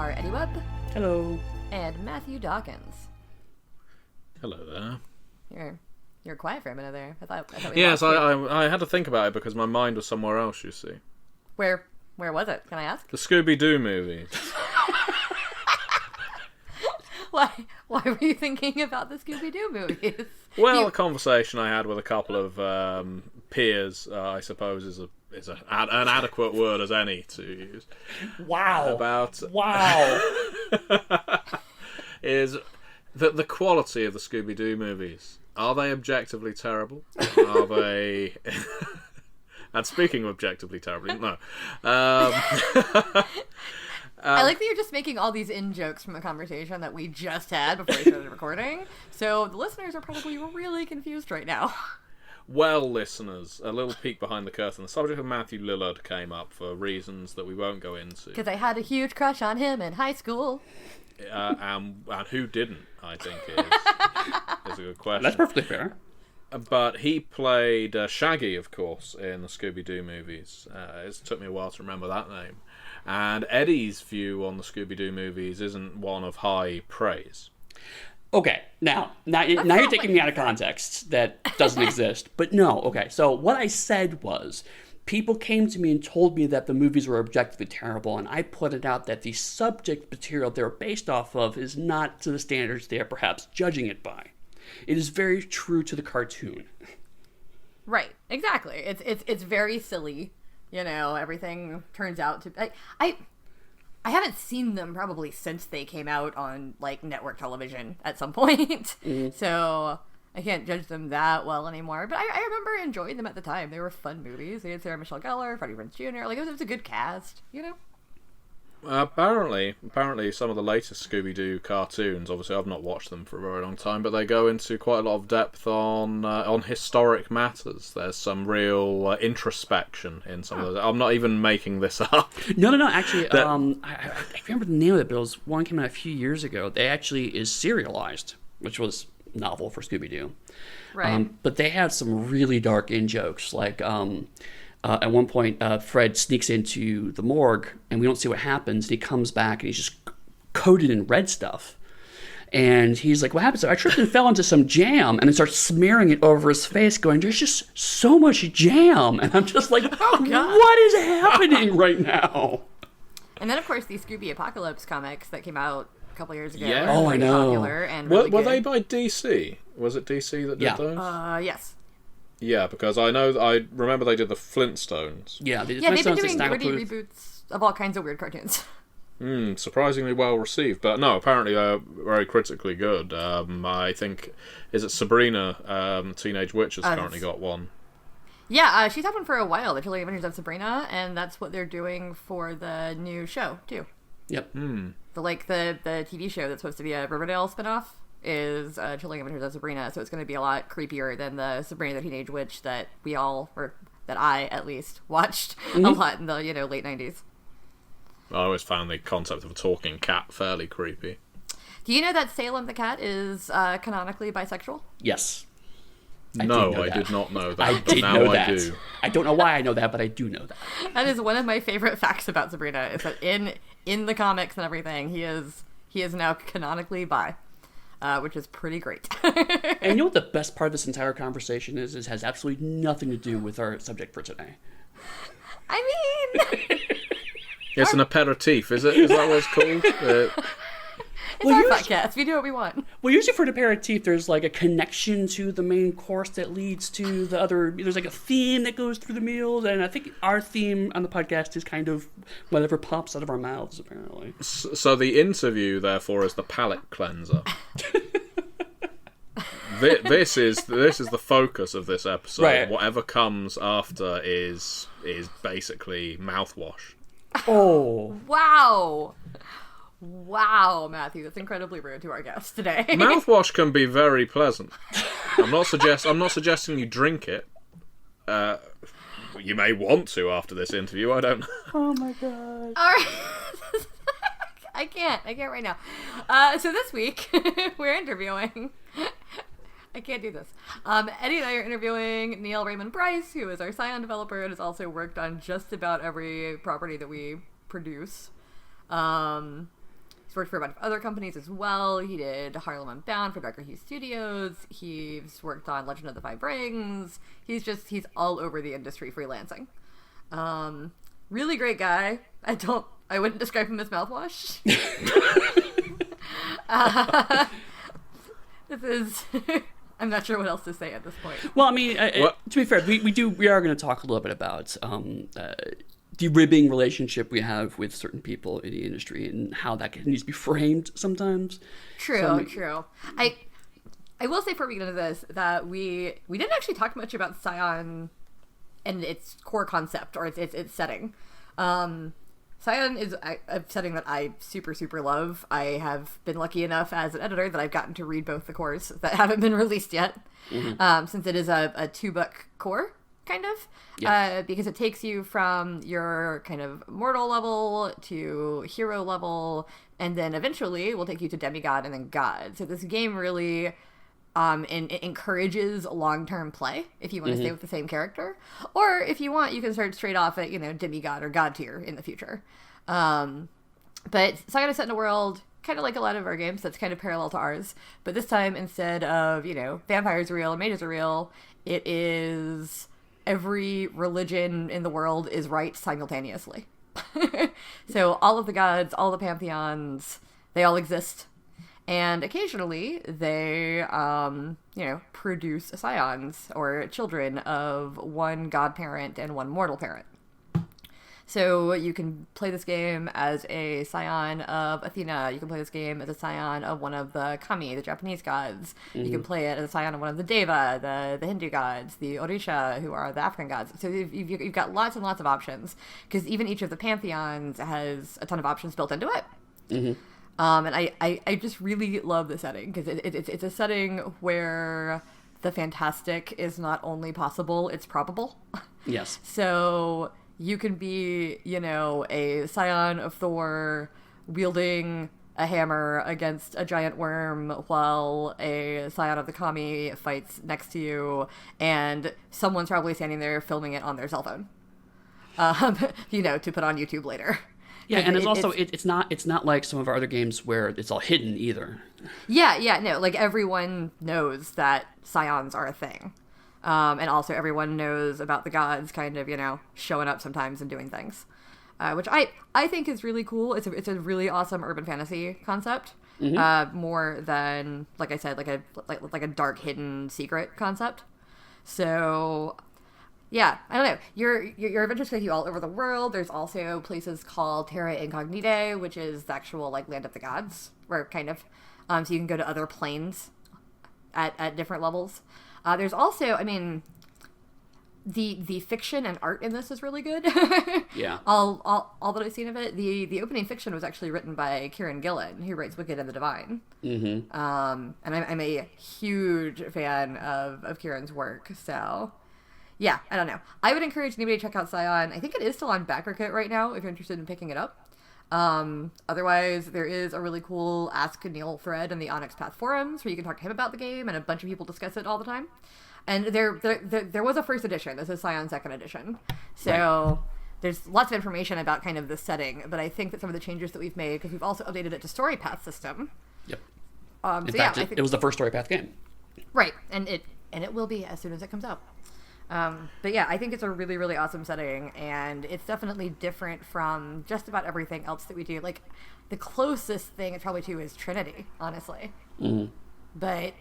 are Eddie Webb. Hello. And Matthew Dawkins. Hello there. You're quiet for a minute there. I thought yes, I had to think about it because my mind was somewhere else, you see. Where was it? Can I ask? The Scooby-Doo movie. Why were you thinking about the Scooby-Doo movies? Well, a conversation I had with a couple of peers, I suppose, is an adequate word as any to use. Wow. Wow. Is the quality of the Scooby-Doo movies. Are they objectively terrible? Are they... And speaking of objectively terribly, no. I like that you're just making all these in-jokes from the conversation that we just had before we started recording. So the listeners are probably really confused right now. Well, listeners, a little peek behind the curtain. The subject of Matthew Lillard came up for reasons that we won't go into. Because I had a huge crush on him in high school. And who didn't, I think, is a good question. That's perfectly fair. But he played Shaggy, of course, in the Scooby-Doo movies. It took me a while to remember that name. And Eddie's view on the Scooby-Doo movies isn't one of high praise. Okay, now you're taking me out of context. That doesn't exist. But no, okay, so what I said was, people came to me and told me that the movies were objectively terrible, and I pointed out that the subject material they're based off of is not to the standards they are perhaps judging it by. It is very true to the cartoon. Right, exactly. It's very silly. You know, everything turns out to... I haven't seen them probably since they came out on, like, network television at some point. So I can't judge them that well anymore. But I remember enjoying them at the time. They were fun movies. They had Sarah Michelle Gellar, Freddie Prinze Jr. Like, it was a good cast, you know? Apparently, some of the latest Scooby-Doo cartoons, obviously I've not watched them for a very long time, but they go into quite a lot of depth on historic matters. There's some real introspection in some of those. I'm not even making this up. No. Actually, I remember the name of it, but it was one came out a few years ago. They actually is serialized, which was novel for Scooby-Doo. Right. But they had some really dark in-jokes, like... at one point, Fred sneaks into the morgue, and we don't see what happens. And he comes back, and he's just coated in red stuff. And he's like, what happened? So I tripped and fell into some jam, and then starts smearing it over his face, going, there's just so much jam. And I'm just like, oh, God. What is happening right now? And then, of course, the Scooby Apocalypse comics that came out a couple years ago. Yeah. Oh, I know. Popular and really Were good. they by DC? Was it DC that did those? Yes. Yeah, because I remember they did the Flintstones. Yeah, They've been doing gritty reboots of all kinds of weird cartoons. Surprisingly well received, but no, apparently very critically good. I think, is it Sabrina, Teenage Witch has currently got one. Yeah, she's had one for a while, The Chilling Adventures of Sabrina, and that's what they're doing for the new show, too. Yep. The TV show that's supposed to be a Riverdale spinoff is Chilling Adventures of Sabrina, so it's going to be a lot creepier than the Sabrina the Teenage Witch that we all, or that I at least, watched a lot in the late 90s. I always found the concept of a talking cat fairly creepy. Do you know that Salem the cat is canonically bisexual? Yes. I did not know that. I did know that. I do. I don't know why I know that, but I do know that. That is one of my favorite facts about Sabrina, is that in the comics and everything, he is now canonically bi. Which is pretty great. And you know what the best part of this entire conversation is? It has absolutely nothing to do with our subject for today. I mean... It's an aperitif, is it? Is that what it's called? It's our podcast. We do what we want. Well, usually for an aperitif, there's like a connection to the main course that leads to the other... There's like a theme that goes through the meals, and I think our theme on the podcast is kind of whatever pops out of our mouths, apparently. So the interview, therefore, is the palate cleanser. This is the focus of this episode. Right. Whatever comes after is basically mouthwash. Oh. Wow, Matthew, that's incredibly rude to our guest today. Mouthwash can be very pleasant. I'm not suggesting you drink it. You may want to after this interview. I don't know. Oh my God. All right. I can't right now. So this week we're interviewing. I can't do this. Eddie and I are interviewing Neall Raemonn Price, who is our Scion developer and has also worked on just about every property that we produce. worked for a bunch of other companies as well. He did Harlem Unbound for Darker Hue Studios. He's worked on Legend of the Five Rings. He's all over the industry freelancing. Really great guy. I wouldn't describe him as mouthwash. I'm not sure what else to say at this point. Well, I mean, to be fair, we are going to talk a little bit about the ribbing relationship we have with certain people in the industry and how that needs to be framed sometimes. True. I will say before we get into this that we didn't actually talk much about Scion and its core concept or its setting. Scion is a setting that I super, super love. I have been lucky enough as an editor that I've gotten to read both the cores that haven't been released yet, since it is a 2-book core, kind of, because it takes you from your kind of mortal level to hero level, and then eventually will take you to demigod and then god. So this game really it encourages long-term play if you want to stay with the same character, or if you want, you can start straight off at demigod or god tier in the future. But Scion is set in a world kind of like a lot of our games that's kind of parallel to ours, but this time instead of vampires are real and mages are real, it is every religion in the world is right simultaneously. So all of the gods, all the pantheons, they all exist. And occasionally they, produce scions or children of one godparent and one mortal parent. So you can play this game as a scion of Athena. You can play this game as a scion of one of the kami, the Japanese gods. You can play it as a scion of one of the deva, the Hindu gods, the Orisha, who are the African gods. So you've got lots and lots of options, because even each of the pantheons has a ton of options built into it. And I just really love the setting, because it's a setting where the fantastic is not only possible, it's probable. Yes. So you can be, a scion of Thor wielding a hammer against a giant worm while a scion of the kami fights next to you, and someone's probably standing there filming it on their cell phone, to put on YouTube later. Yeah, and it's not like some of our other games where it's all hidden either. Yeah, no, like everyone knows that scions are a thing. And also everyone knows about the gods kind of, showing up sometimes and doing things. Which I think is really cool. It's a really awesome urban fantasy concept. More than, like I said, like a dark hidden secret concept. So yeah, I don't know. Your adventures take you all over the world. There's also places called Terra Incognita, which is the actual land of the gods, where kind of so you can go to other planes at different levels. There's also, the fiction and art in this is really good. Yeah. All that I've seen of it, the opening fiction was actually written by Kieron Gillen, who writes Wicked and the Divine. And I'm a huge fan of Kieron's work, so yeah, I don't know. I would encourage anybody to check out Scion. I think it is still on BackerKit right now if you're interested in picking it up. Otherwise, there is a really cool Ask Neall thread in the Onyx Path forums where you can talk to him about the game, and a bunch of people discuss it all the time. And there was a first edition. This is Scion second edition. So there's lots of information about kind of the setting, but I think that some of the changes that we've made, because we've also updated it to story path system. Yep. In fact, it was the first story path game. Right, and it will be as soon as it comes out. But yeah, I think it's a really, really awesome setting, and it's definitely different from just about everything else that we do. Like, the closest thing it's probably to is Trinity, honestly. But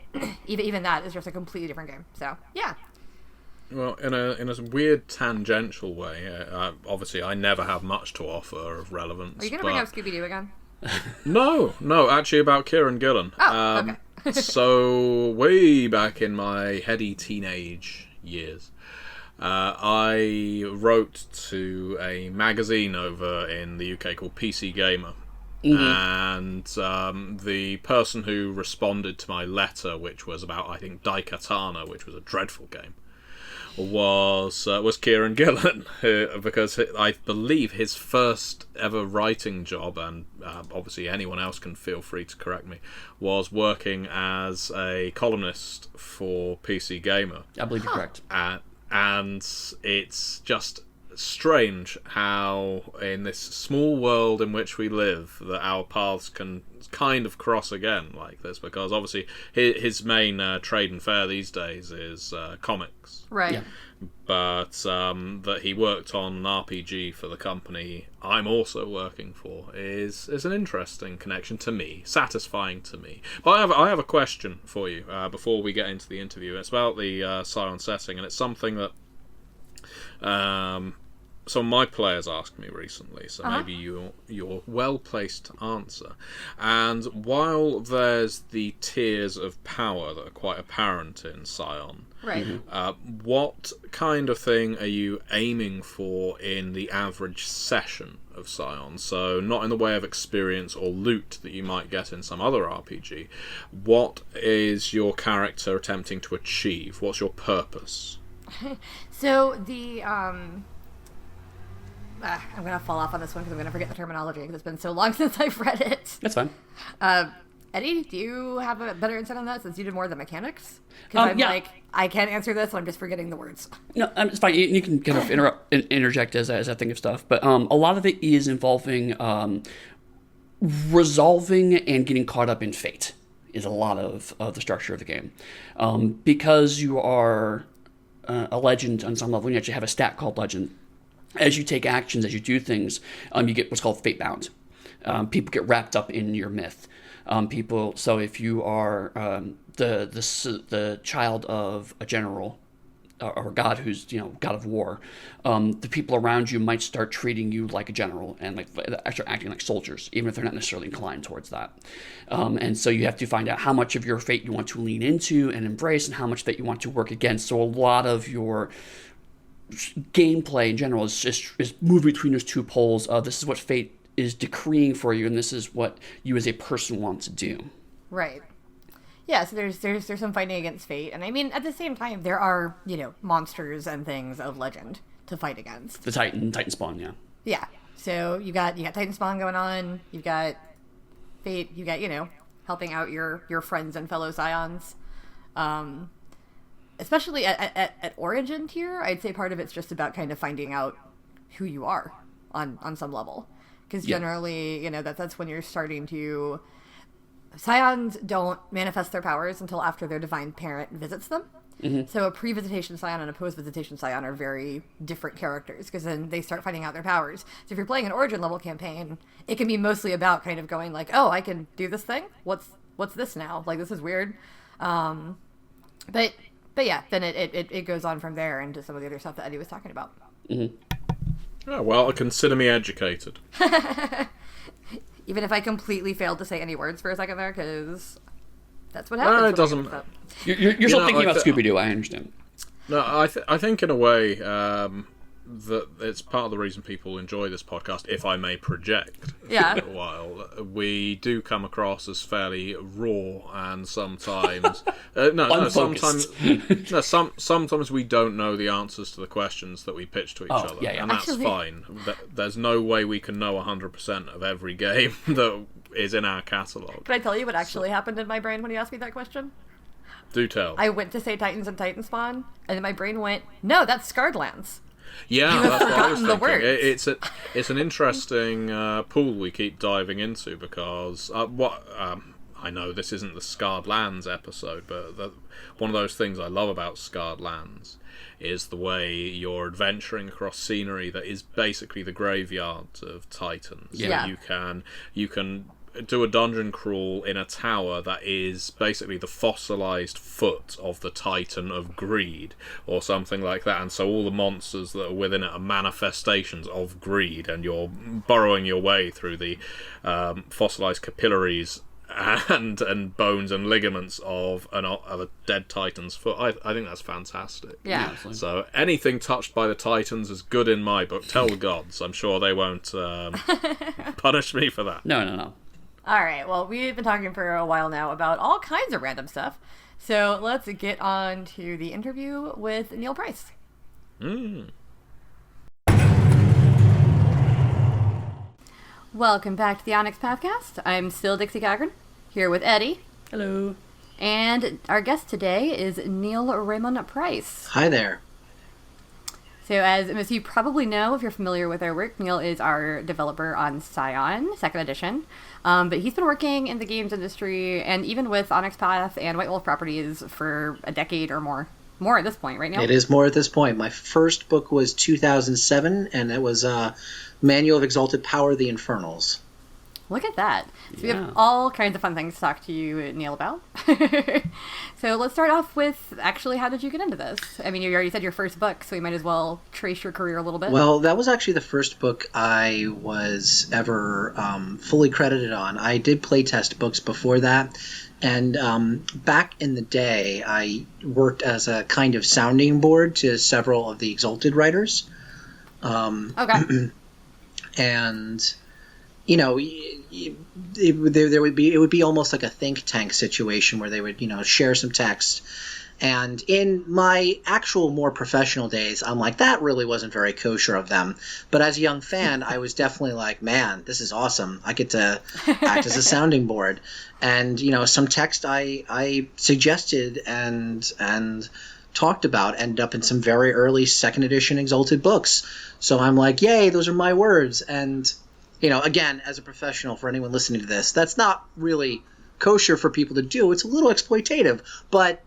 even that is just a completely different game. So yeah. Well, in a weird tangential way, obviously I never have much to offer of relevance. Are you going to bring up Scooby-Doo again? No, actually about Kieron Gillen. Oh, okay. So way back in my heady teenage years, I wrote to a magazine over in the UK called PC Gamer. And the person who responded to my letter, which was about, I think, Daikatana, which was a dreadful game, was Kieron Gillen, because I believe his first ever writing job, and obviously anyone else can feel free to correct me, was working as a columnist for PC Gamer. I believe you're correct. And it's just strange how in this small world in which we live that our paths can kind of cross again like this, because obviously his main trade and fare these days is comics, Right. Yeah. but that he worked on an RPG for the company I'm also working for is an interesting connection to me, satisfying to me. But I have a question for you before we get into the interview. It's about the Scion setting, and it's something that some of my players asked me recently, so maybe you're well placed to answer. And while there's the tiers of power that are quite apparent in Scion, Right. what kind of thing are you aiming for in the average session of Scion? So not in the way of experience or loot that you might get in some other RPG. What is your character attempting to achieve? What's your purpose? So the I'm gonna fall off on this one because I'm gonna forget the terminology because it's been so long since I've read it. That's fine. Eddie, do you have a better insight on that since you did more of the mechanics? Because I'm like, I can't answer this, and I'm just forgetting the words. No, it's fine. You can kind of interject as I think of stuff, but a lot of it is involving resolving and getting caught up in fate. Is a lot of the structure of the game, because you are a legend on some level. You actually have a stat called legend. As you take actions, as you do things, you get what's called fate bound. People get wrapped up in your myth. So if you are the child of a general or god who's god of war, the people around you might start treating you like a general and actually acting like soldiers, even if they're not necessarily inclined towards that. And so you have to find out how much of your fate you want to lean into and embrace, and how much that you want to work against. So a lot of your gameplay in general is moving between those two poles. This is what fate is decreeing for you, and this is what you as a person want to do. Right. Yeah, so there's some fighting against fate, and I mean at the same time there are monsters and things of legend to fight against. The Titan spawn, yeah. Yeah. So you got Titan spawn going on. You've got fate. You got helping out your friends and fellow Scions. Especially at origin tier, I'd say part of it's just about kind of finding out who you are on some level. Because generally, that's when you're starting to... Scions don't manifest their powers until after their divine parent visits them. Mm-hmm. So a pre-visitation Scion and a post-visitation Scion are very different characters, because then they start finding out their powers. So if you're playing an origin level campaign, it can be mostly about kind of going like, oh, I can do this thing? What's this now? Like, this is weird. But yeah, then it goes on from there into some of the other stuff that Eddie was talking about. Mm-hmm. Oh, well, consider me educated. Even if I completely failed to say any words for a second there, because that's what happens. No, it doesn't. You're still thinking about Scooby-Doo, I understand. No, I think in a way that it's part of the reason people enjoy this podcast, if I may project for a while. We do come across as fairly raw, and sometimes sometimes we don't know the answers to the questions that we pitch to each other, and that's fine. There's no way we can know 100% of every game that is in our catalogue. Can I tell you what actually happened in my brain when you asked me that question? Do tell. I went to say Titans and Titan Spawn, and then my brain went, no, that's Scarred Lands. Yeah, that's what I was thinking. It's an interesting pool we keep diving into, because I know this isn't the Scarred Lands episode, but one of those things I love about Scarred Lands is the way you're adventuring across scenery that is basically the graveyard of Titans. Yeah. You can do a dungeon crawl in a tower that is basically the fossilized foot of the Titan of Greed, or something like that, and so all the monsters that are within it are manifestations of greed, and you're burrowing your way through the fossilized capillaries and bones and ligaments of a dead Titan's foot. I think that's fantastic. Yeah. So anything touched by the Titans is good in my book. Tell the gods. I'm sure they won't punish me for that. No. All right, well, we've been talking for a while now about all kinds of random stuff. So let's get on to the interview with Neall Price. Welcome back to the Onyx Pathcast. I'm still Dixie here with Eddie. Hello. And our guest today is Neall Raemonn Price. Hi there. So as most of you probably know, if you're familiar with our work, Neall is our developer on Scion, 2nd edition. But he's been working in the games industry and even with Onyx Path and White Wolf properties for a decade or more. More at this point, right, Neall? It is more at this point. My first book was 2007, and it was Manual of Exalted Power, The Infernals. Look at that. So we have all kinds of fun things to talk to you, Neall, about. So let's start off with, actually, how did you get into this? I mean, you already said your first book, so we might as well trace your career a little bit. Well, that was actually the first book I was ever fully credited on. I did playtest books before that, and back in the day, I worked as a kind of sounding board to several of the Exalted writers. Okay. And... you know, it would be almost like a think tank situation where they would, share some text. And in my actual more professional days, I'm like, that really wasn't very kosher of them. But as a young fan, I was definitely like, man, this is awesome. I get to act as a sounding board. And, some text I suggested and talked about ended up in some very early 2nd edition Exalted books. So I'm like, yay, those are my words. And... again, as a professional, for anyone listening to this, that's not really kosher for people to do. It's a little exploitative, but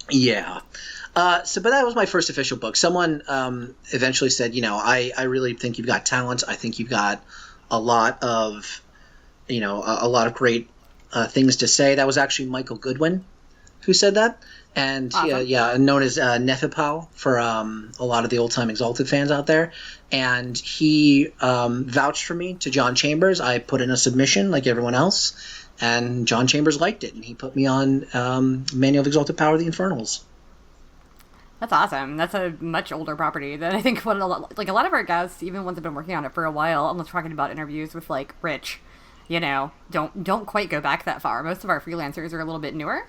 yeah. But that was my first official book. Someone eventually said, I really think you've got talent. I think you've got a lot of, a lot of great things to say. That was actually Michael Goodwin who said that. And awesome. Known as Nephipal for a lot of the old-time Exalted fans out there. And he vouched for me to John Chambers. I put in a submission like everyone else, and John Chambers liked it, and he put me on Manual of Exalted Power, The Infernals. That's awesome. That's a much older property than I think what a lot of our guests, even ones that have been working on it for a while, unless talking about interviews with like Rich, don't quite go back that far. Most of our freelancers are a little bit newer.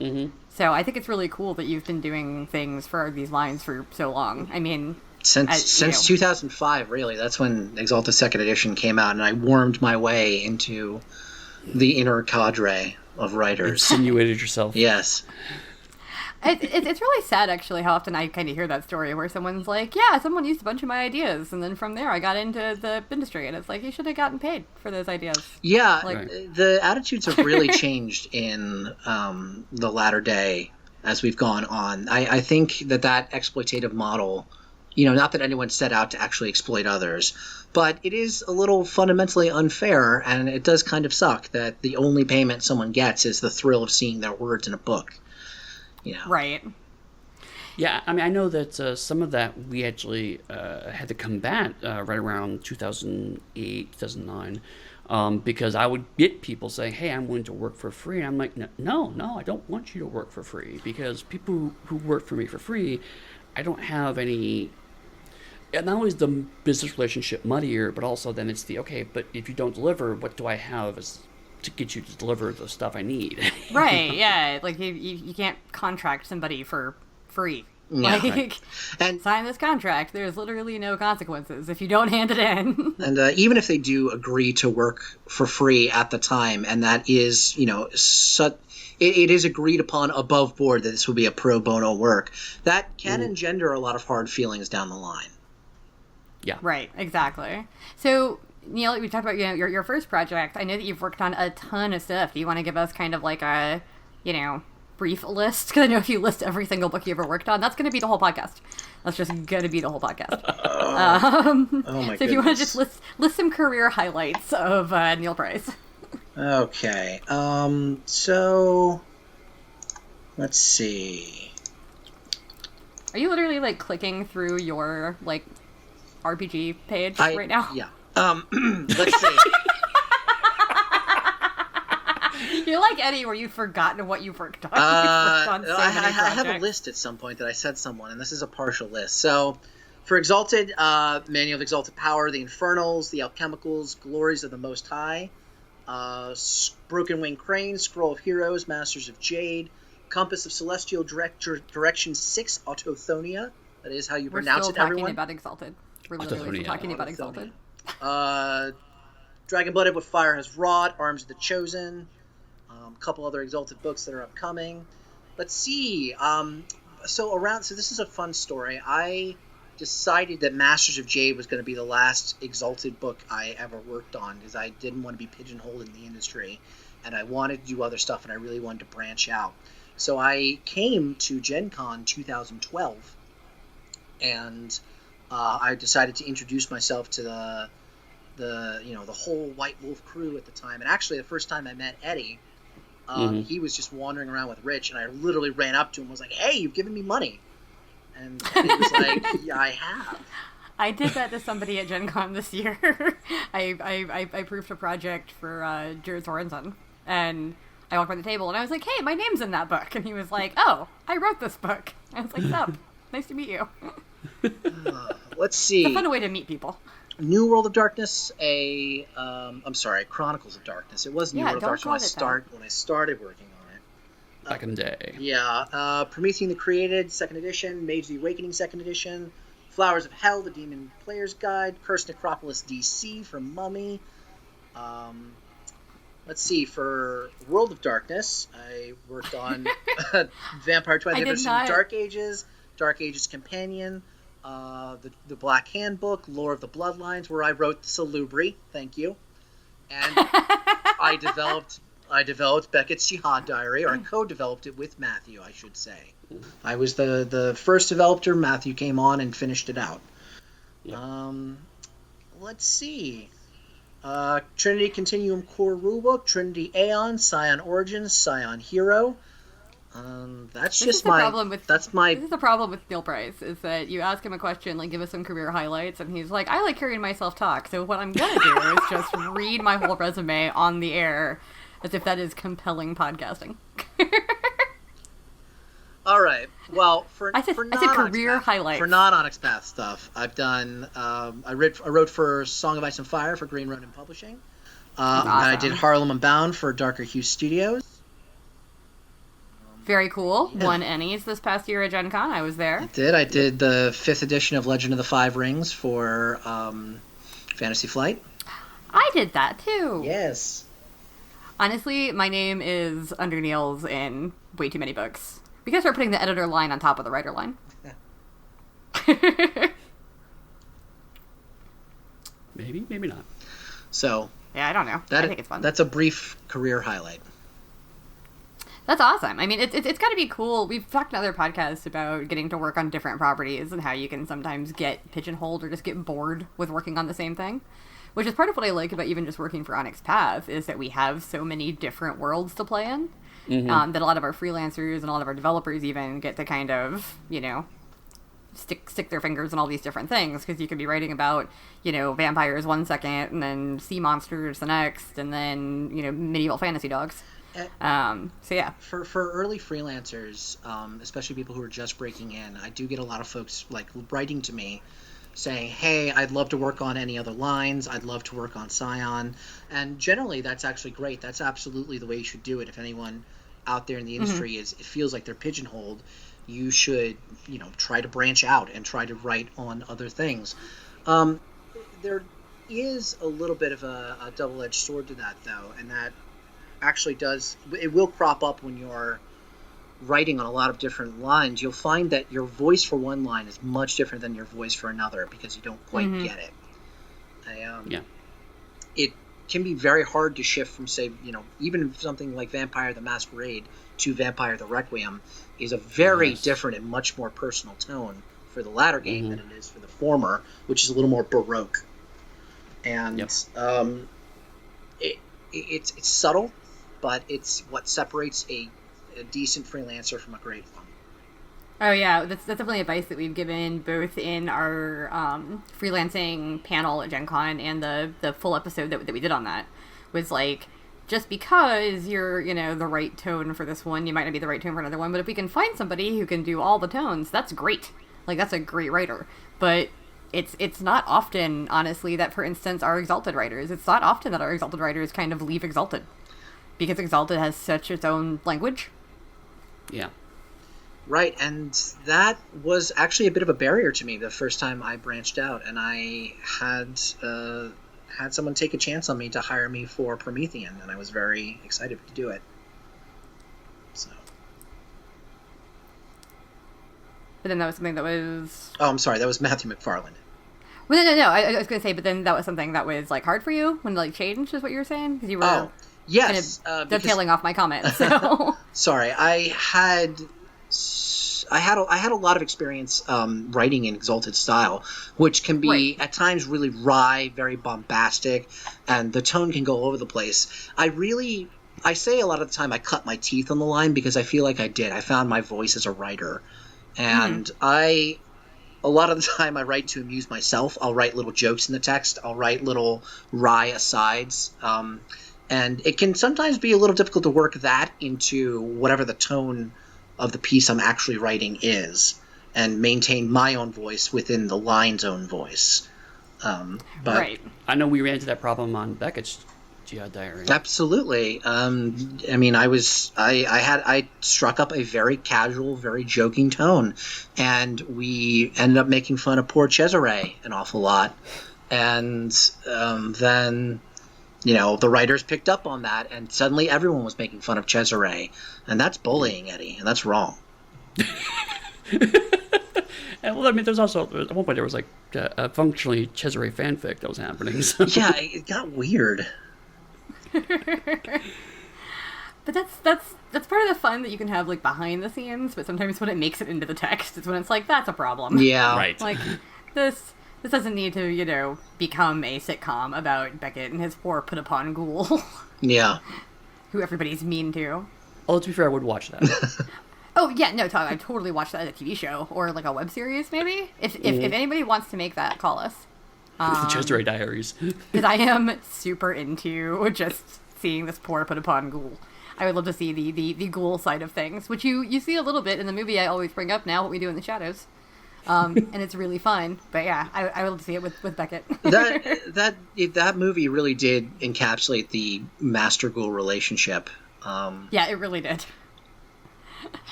Mm-hmm. So I think it's really cool that you've been doing things for these lines for so long. I mean, since 2005, really. That's when Exalted 2nd edition came out, and I wormed my way into the inner cadre of writers. Insinuated yourself. Yes. It's really sad, actually, how often I kind of hear that story where someone's like, yeah, someone used a bunch of my ideas, and then from there I got into the industry, and it's like, you should have gotten paid for those ideas. Yeah, Like, the attitudes have really changed in the latter day as we've gone on. I think that exploitative model, not that anyone set out to actually exploit others, but it is a little fundamentally unfair, and it does kind of suck that the only payment someone gets is the thrill of seeing their words in a book. Right. Yeah, I mean, I know that some of that we actually had to combat right around 2008, 2009, because I would get people saying, hey, I'm willing to work for free. And I'm like, no, I don't want you to work for free, because people who work for me for free, I don't have any... And not only is the business relationship muddier, but also then it's but if you don't deliver, what do I have to get you to deliver the stuff I need? Right, yeah. Like, you can't contract somebody for free. Yeah, like, right. And sign this contract. There's literally no consequences if you don't hand it in. And even if they do agree to work for free at the time, and that is, it is agreed upon above board that this will be a pro bono work, that can engender a lot of hard feelings down the line. Yeah. Right, exactly. So, Neall, we talked about your first project. I know that you've worked on a ton of stuff. Do you want to give us kind of like a, brief list? Because I know if you list every single book you ever worked on, that's going to be the whole podcast. That's just going to be the whole podcast. Oh my goodness. So if you want to just list some career highlights of Neall Price. Okay. So let's see. Are you literally like clicking through your like RPG page right now? Yeah. Let's see. You're like Eddie, where you've forgotten what you've worked on. I have a list at some point that I said someone, and this is a partial list. So, for Exalted, Manual of Exalted Power, The Infernals, The Alchemicals, Glories of the Most High, Broken Wing Crane, Scroll of Heroes, Masters of Jade, Compass of Celestial Direction 6, Autothonia. That is how you pronounce it, everyone. We're still talking about Exalted. We're literally talking about Exalted. Dragon-Blooded, What Fire Has Wrought, Arms of the Chosen, a couple other Exalted books that are upcoming. Let's see. So this is a fun story. I decided that Masters of Jade was going to be the last Exalted book I ever worked on because I didn't want to be pigeonholed in the industry, and I wanted to do other stuff, and I really wanted to branch out. So I came to Gen Con 2012, and I decided to introduce myself to the whole White Wolf crew at the time. And actually, the first time I met Eddie, he was just wandering around with Rich, and I literally ran up to him and was like, "Hey, you've given me money." And he was like, "Yeah, I have." I did that to somebody at Gen Con this year. I proofed a project for Jyhad Sorensen, and I walked by the table, and I was like, "Hey, my name's in that book." And he was like, "Oh, I wrote this book." I was like, "Sup, nice to meet you." Let's see. It's a fun way to meet people. New World of Darkness, Chronicles of Darkness. It was New World of Darkness when I started working on it. Back in the day. Yeah. Promethean the Created, 2nd edition. Mage the Awakening, 2nd edition. Flowers of Hell, the Demon Player's Guide. Cursed Necropolis DC for Mummy. Let's see, for World of Darkness, I worked on Vampire Twilight Edition, Dark Ages Companion, the Black Handbook, Lore of the Bloodlines, where I wrote Salubri, thank you, and I developed Beckett's Jyhad diary, or I co-developed it with Matthew, I should say. I was the first developer. Matthew came on and finished it out. Yep. Let's see. Trinity Continuum Core Rulebook, Trinity Aeon, Scion Origins, Scion Hero. This is the problem with Neall Price, is that you ask him a question, like, give us some career highlights, and he's like, I like hearing myself talk, so what I'm gonna do is just read my whole resume on the air, as if that is compelling podcasting. All right. Well, I said career highlights. For non-Onyx Path stuff, I've done. I wrote for Song of Ice and Fire for Green Ronin Publishing. Awesome. And I did Harlem Unbound for Darker Hue Studios. Very cool. Yeah. Won Ennies this past year at Gen Con. I was there. I did the 5th edition of Legend of the Five Rings for Fantasy Flight. I did that too. Yes. Honestly, my name is under Neal's in way too many books. We gotta start putting the editor line on top of the writer line. Maybe, maybe not. So. Yeah, I don't know. I think it's fun. That's a brief career highlight. That's awesome. I mean, it's got to be cool. We've talked in other podcasts about getting to work on different properties and how you can sometimes get pigeonholed or just get bored with working on the same thing. Which is part of what I like about even just working for Onyx Path, is that we have so many different worlds to play in. Mm-hmm. That a lot of our freelancers and a lot of our developers even get to kind of, stick their fingers in all these different things, because you could be writing about, vampires one second, and then sea monsters the next, and then, medieval fantasy dogs. So yeah. For early freelancers, especially people who are just breaking in, I do get a lot of folks like writing to me saying, hey, I'd love to work on any other lines. I'd love to work on Scion. And generally, that's actually great. That's absolutely the way you should do it. If anyone out there in the industry it feels like they're pigeonholed, you should, try to branch out and try to write on other things. There is a little bit of a double-edged sword to that, though, and that actually it will crop up when you're writing on a lot of different lines. You'll find that your voice for one line is much different than your voice for another, because you don't quite get it. It can be very hard to shift from, say, even something like Vampire the Masquerade to Vampire the Requiem is a very different and much more personal tone for the latter game than it is for the former, which is a little more baroque. And it's subtle, but it's what separates a decent freelancer from a great one. Oh yeah, that's definitely advice that we've given both in our freelancing panel at Gen Con and the full episode that we did on that. Was like, just because you're, the right tone for this one, you might not be the right tone for another one, but if we can find somebody who can do all the tones, that's great. Like, that's a great writer. But it's not often, honestly, that, for instance, our Exalted writers, it's not often that our Exalted writers kind of leave Exalted. Because Exalted has such its own language. Yeah. Right, and that was actually a bit of a barrier to me the first time I branched out, and I had someone take a chance on me to hire me for Promethean, and I was very excited to do it. So. But then that was something that was... Oh, I'm sorry. That was Matthew McFarland. Well, no. I was going to say, but then that was something that was, like, hard for you when, like, changed is what you were saying? Because you were yes, kind of dovetailing off my comment, so... Sorry, I had a lot of experience writing in Exalted style, which can be at times really wry, very bombastic, and the tone can go all over the place. I say a lot of the time I cut my teeth on the line because I feel like I did. I found my voice as a writer, and a lot of the time I write to amuse myself. I'll write little jokes in the text. I'll write little wry asides. And it can sometimes be a little difficult to work that into whatever the tone of the piece I'm actually writing is and maintain my own voice within the line's own voice. But I know we ran into that problem on Beckett's Jyhad Diary. Absolutely. I mean, I struck up a very casual, very joking tone, and we ended up making fun of poor Cesare an awful lot. And then, the writers picked up on that, and suddenly everyone was making fun of Cesare, and that's bullying, Eddie, and that's wrong. And, well, I mean, there's also, at one point there was like a functionally Cesare fanfic that was happening. So. Yeah, it got weird. But that's part of the fun that you can have, like, behind the scenes, but sometimes when it makes it into the text is when it's like, that's a problem. Yeah. Right. Like, this doesn't need to, become a sitcom about Beckett and his poor put-upon ghoul. Yeah. Who everybody's mean to. Oh, to be fair, I would watch that. Oh, yeah, no, I'd totally watch that as a TV show, or, like, a web series, maybe? If anybody wants to make that, call us. The Cesare Diaries. Because I am super into just seeing this poor put-upon ghoul. I would love to see the ghoul side of things, which you see a little bit in the movie I always bring up now, What We Do in the Shadows. And it's really fun. But yeah, I would love to see it with Beckett. that movie really did encapsulate the Master Ghoul relationship. Yeah, it really did.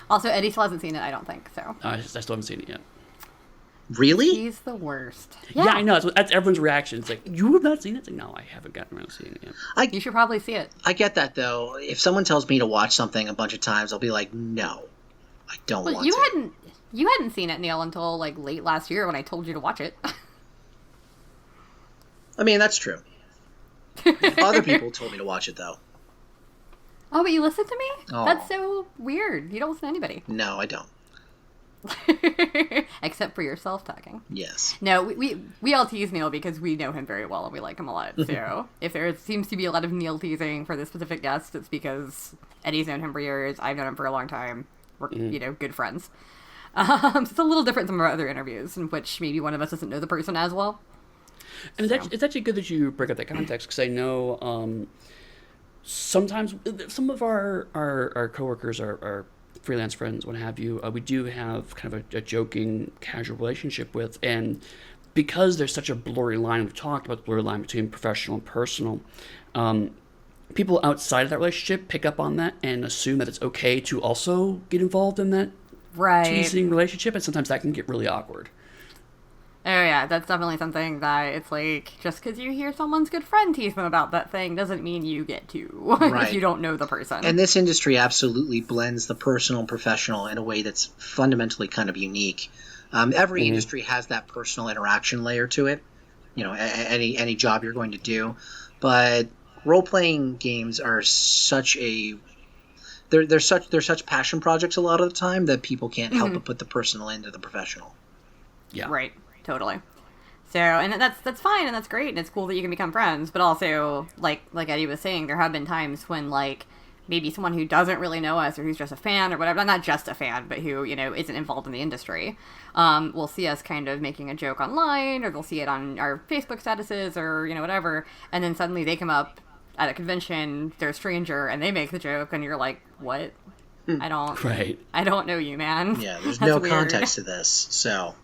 Also, Eddie still hasn't seen it, I don't think, so. I still haven't seen it yet. Really? He's the worst. Yeah, I know. That's everyone's reaction. It's like, you have not seen it? It's like, no, I haven't gotten around to seeing it yet. You should probably see it. I get that, though. If someone tells me to watch something a bunch of times, I'll be like, no, I don't want to. You hadn't seen it, Neal, until, like, late last year when I told you to watch it. I mean, that's true. Other people told me to watch it, though. Oh, but you listened to me? Oh. That's so weird. You don't listen to anybody. No, I don't. Except for yourself talking. Yes. No, we all tease Neal because we know him very well and we like him a lot. So if there seems to be a lot of Neal teasing for this specific guest, it's because Eddie's known him for years. I've known him for a long time. We're good friends. So it's a little different from our other interviews in which maybe one of us doesn't know the person as well. And it's actually good that you bring up that context because I know sometimes some of our coworkers are freelance friends, what have you, we do have kind of a joking, casual relationship with, and because there's such a blurry line, we've talked about the blurry line between professional and personal, people outside of that relationship pick up on that and assume that it's okay to also get involved in that teasing relationship, and sometimes that can get really awkward. Oh yeah, that's definitely something that it's like, just because you hear someone's good friend tease them about that thing doesn't mean you get to, if you don't know the person. And this industry absolutely blends the personal and professional in a way that's fundamentally kind of unique. Every industry has that personal interaction layer to it, any job you're going to do. But role-playing games are such a... They're such passion projects a lot of the time that people can't help but put the personal into the professional. Yeah. Right. Totally. So, and that's fine, and that's great, and it's cool that you can become friends, but also, like Eddie was saying, there have been times when, like, maybe someone who doesn't really know us, or who's just a fan, or whatever, not just a fan, but who, isn't involved in the industry, will see us kind of making a joke online, or they'll see it on our Facebook statuses, or, whatever, and then suddenly they come up at a convention, they're a stranger, and they make the joke, and you're like, what? I don't know you, man. Yeah, there's no context to this, so...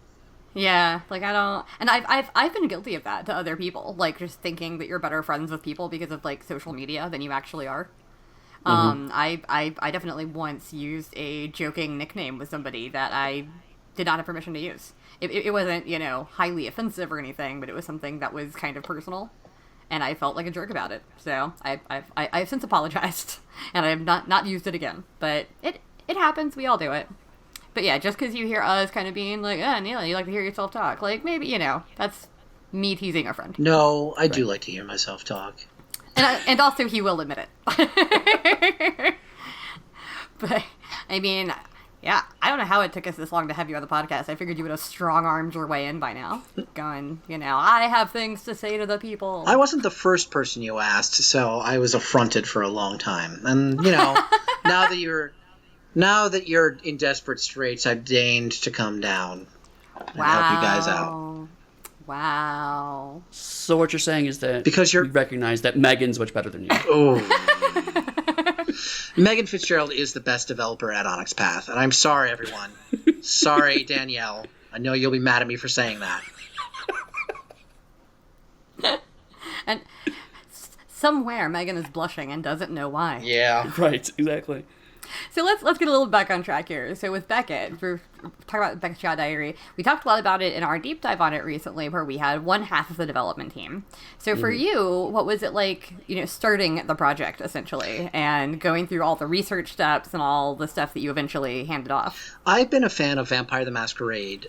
Yeah, like I don't, and I've been guilty of that to other people, like just thinking that you're better friends with people because of like social media than you actually are. I definitely once used a joking nickname with somebody that I did not have permission to use. It wasn't highly offensive or anything, but it was something that was kind of personal, and I felt like a jerk about it. So I've since apologized, and I have not used it again. But it happens. We all do it. But yeah, just because you hear us kind of being like, Neal, you like to hear yourself talk. Like, maybe, that's me teasing a friend. No, I do like to hear myself talk. And also he will admit it. But, I mean, yeah, I don't know how it took us this long to have you on the podcast. I figured you would have strong-armed your way in by now. Going, I have things to say to the people. I wasn't the first person you asked, so I was affronted for a long time. And, now that you're in desperate straits, I've deigned to come down and help you guys out. Wow. So what you're saying is that because you recognize that Megan's much better than you. Oh. Megan Fitzgerald is the best developer at Onyx Path, and I'm sorry, everyone. Sorry, Danielle. I know you'll be mad at me for saying that. And somewhere Megan is blushing and doesn't know why. Yeah. Right, exactly. So let's get a little back on track here. So with Beckett, we're talking about Beckett's Jyhad Diary. We talked a lot about it in our deep dive on it recently, where we had one half of the development team. So for you, what was it like, starting the project essentially and going through all the research steps and all the stuff that you eventually handed off? I've been a fan of Vampire the Masquerade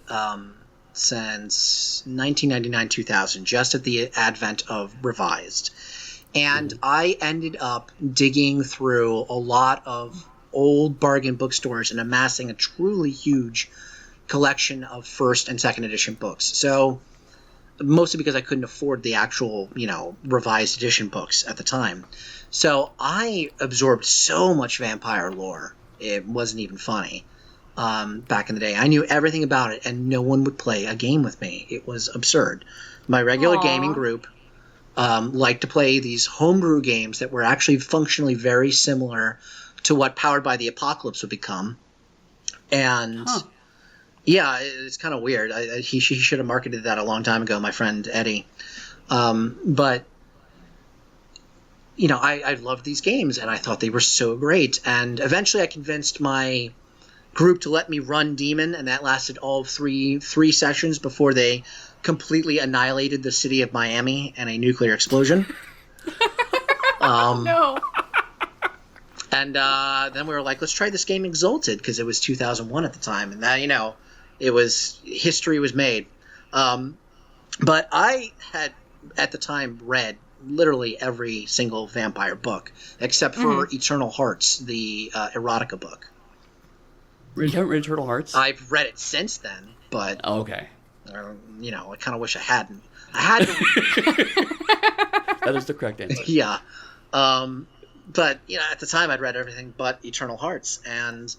since 1999-2000, just at the advent of Revised. And I ended up digging through a lot of old bargain bookstores and amassing a truly huge collection of first and second edition books. So mostly because I couldn't afford the actual, revised edition books at the time. So I absorbed so much vampire lore. It wasn't even funny. Back in the day, I knew everything about it and no one would play a game with me. It was absurd. My regular gaming group liked to play these homebrew games that were actually functionally very similar to what Powered by the Apocalypse would become. And yeah, it's kind of weird. He should have marketed that a long time ago, my friend Eddy. But I loved these games and I thought they were so great. And eventually I convinced my group to let me run Demon, and that lasted all of three sessions before they completely annihilated the city of Miami in a nuclear explosion. No. And then we were like, let's try this game Exalted, because it was 2001 at the time, and that history was made. But I had at the time read literally every single vampire book except for Eternal Hearts, the erotica book. You haven't read Eternal Hearts? I've read it since then, but okay. I kind of wish I hadn't. I had to. That is the correct answer. Yeah. But, at the time I'd read everything but Eternal Hearts, and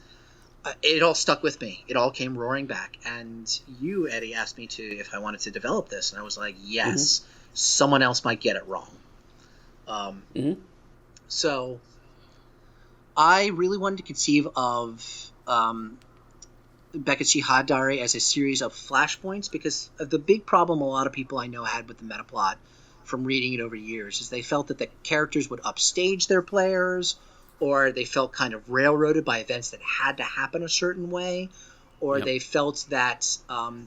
it all stuck with me. It all came roaring back. And you, Eddie, asked me if I wanted to develop this, and I was like, yes, someone else might get it wrong. So I really wanted to conceive of Beckett's Jyhad Diary as a series of flashpoints, because the big problem a lot of people I know had with the metaplot from reading it over years is they felt that the characters would upstage their players, or they felt kind of railroaded by events that had to happen a certain way, or they felt that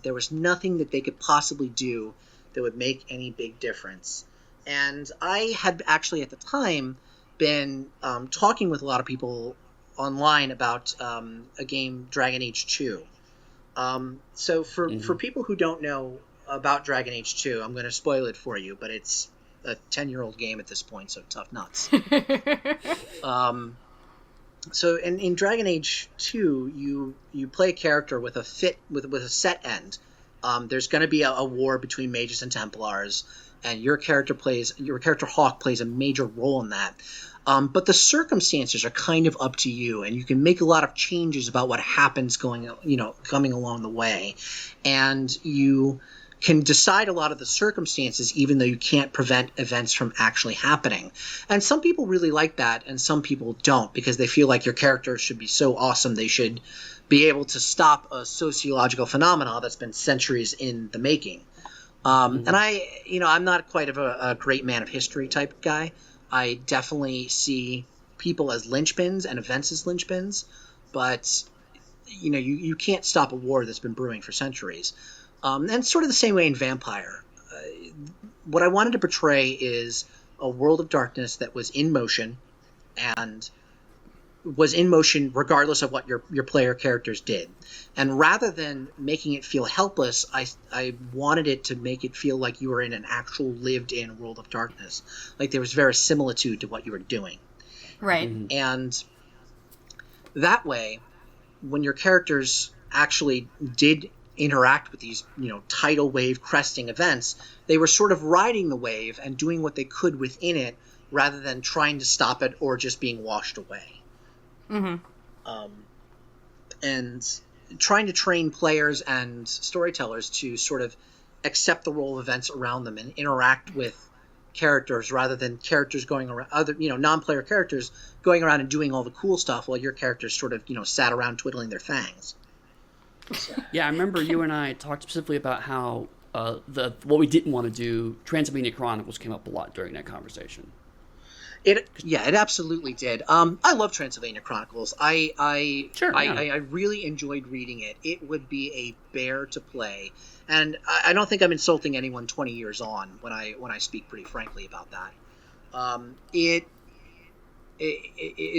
there was nothing that they could possibly do that would make any big difference. And I had actually at the time been talking with a lot of people online about a game, Dragon Age 2. So for people who don't know about Dragon Age 2, I'm going to spoil it for you, but it's a 10-year-old game at this point, so tough nuts. So in Dragon Age 2, you play a character with a set end. There's going to be a war between mages and Templars, and your character Hawk plays a major role in that. But the circumstances are kind of up to you, and you can make a lot of changes about what happens coming along the way, and you can decide a lot of the circumstances even though you can't prevent events from actually happening. And some people really like that, and some people don't, because they feel like your character should be so awesome they should be able to stop a sociological phenomenon that's been centuries in the making. And I'm not quite of a great man of history type guy. I definitely see people as linchpins and events as linchpins, but you can't stop a war that's been brewing for centuries. And sort of the same way in Vampire. What I wanted to portray is a world of darkness that was in motion, and was in motion regardless of what your player characters did. And rather than making it feel helpless, I wanted it to make it feel like you were in an actual lived-in world of darkness. Like there was verisimilitude to what you were doing. Right. And that way, when your characters actually did interact with these, tidal wave cresting events, they were sort of riding the wave and doing what they could within it rather than trying to stop it or just being washed away. And trying to train players and storytellers to sort of accept the role of events around them and interact with characters rather than characters going around, other non-player characters going around and doing all the cool stuff while your characters sort of sat around twiddling their fangs. Yeah, I remember you and I talked specifically about how what we didn't want to do. Transylvania Chronicles came up a lot during that conversation. It absolutely did. I love Transylvania Chronicles. I really enjoyed reading it. It would be a bear to play, and I don't think I'm insulting anyone 20 years on when I speak pretty frankly about that. It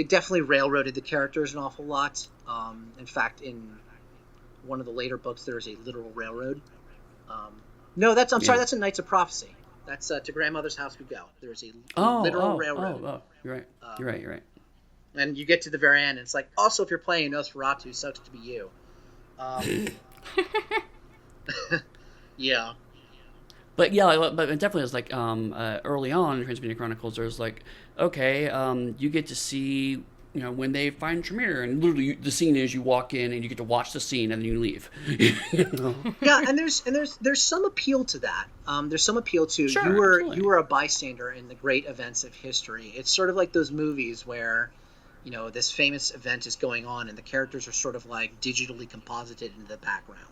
definitely railroaded the characters an awful lot. In fact, in one of the later books, there is a literal railroad. Sorry, that's in Knights of Prophecy. That's To Grandmother's House We Go. There's a literal railroad. Oh, you're right. You're right. And you get to the very end, and it's like, also, if you're playing Nosferatu, sucks to be you. Yeah. But yeah, but it definitely was like early on in Transylvania Chronicles, there's like, okay, you get to see, when they find Tremere, and literally the scene is you walk in and you get to watch the scene and then you leave. Yeah, and there's some appeal to that. There's some appeal to you were a bystander in the great events of history. It's sort of like those movies where, this famous event is going on and the characters are sort of like digitally composited into the background.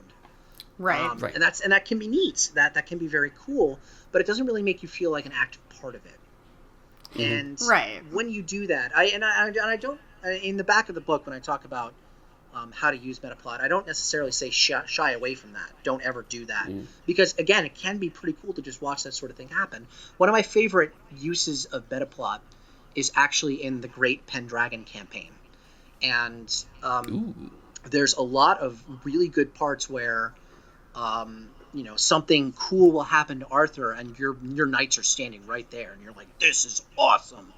Right. And that can be neat. That can be very cool, but it doesn't really make you feel like an active part of it. And when you do that, I don't, in the back of the book when I talk about how to use metaplot, I don't necessarily say shy away from that. Don't ever do that. Because, again, it can be pretty cool to just watch that sort of thing happen. One of my favorite uses of metaplot is actually in the Great Pendragon campaign. And there's a lot of really good parts where something cool will happen to Arthur and your knights are standing right there and you're like, this is awesome.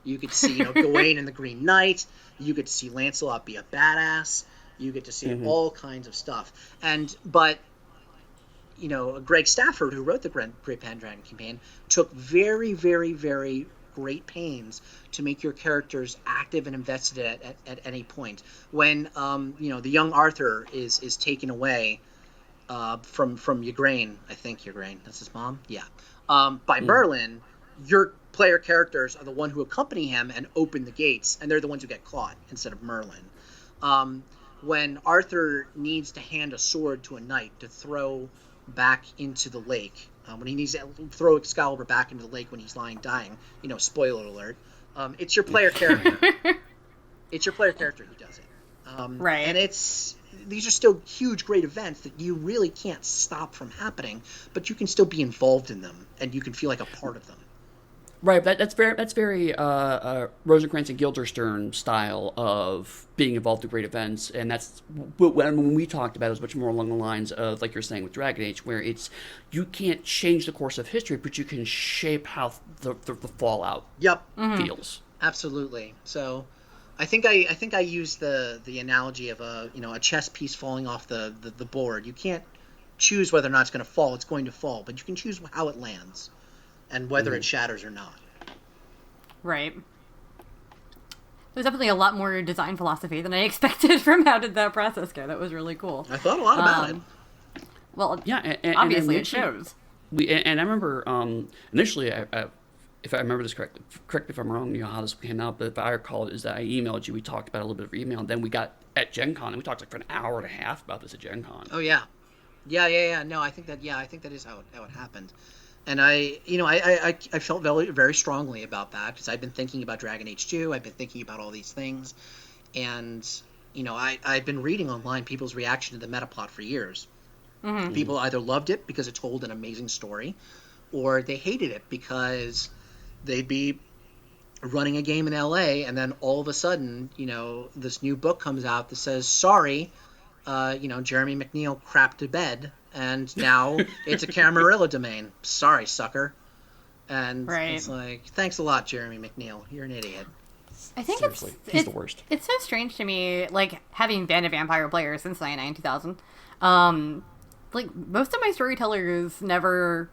You get to see, Gawain and the Green Knight. You get to see Lancelot be a badass. You get to see all kinds of stuff. But Greg Stafford, who wrote the Great Pendragon campaign, took very, very, very great pains to make your characters active and invested at any point. When, the young Arthur is taken away from Igraine, I think Igraine, that's his mom? Yeah. By Merlin, your player characters are the one who accompany him and open the gates, and they're the ones who get caught instead of Merlin. When Arthur needs to hand a sword to a knight to throw back into the lake, when he needs to throw Excalibur back into the lake when he's lying dying, spoiler alert, it's your player character. It's your player character who does it. Right. And these are still huge, great events that you really can't stop from happening, but you can still be involved in them, and you can feel like a part of them. Right, that's very Rosencrantz and Guildenstern style of being involved in great events, and that's when we talked about it was much more along the lines of, like you're saying with Dragon Age, where it's you can't change the course of history, but you can shape how the fallout feels. Absolutely. So, I think I used the analogy of a chess piece falling off the board. You can't choose whether or not it's going to fall. It's going to fall, but you can choose how it lands and whether it shatters or not. Right. There's definitely a lot more design philosophy than I expected from how did that process go. That was really cool. I thought a lot about it. Well, yeah, obviously it shows. And I remember initially, if I remember this correctly, correct me if I'm wrong, how this came out, but if I recall, is that I emailed you, we talked about a little bit of email, and then we got at Gen Con, and we talked like for an hour and a half about this at Gen Con. Oh, yeah. Yeah. No, I think that is how it happened. And I felt very, very strongly about that because I've been thinking about Dragon Age 2. I've been thinking about all these things. And, I've been reading online people's reaction to the metaplot for years. Mm-hmm. People either loved it because it told an amazing story, or they hated it because they'd be running a game in LA, and then all of a sudden, this new book comes out that says, sorry, Jeremy McNeil crapped to bed, and now it's a Camarilla domain. Sorry, sucker. And it's like, thanks a lot, Jeremy McNeil. You're an idiot. I think he's the worst. It's so strange to me, like, having been a vampire player since 99 2000. Like, most of my storytellers never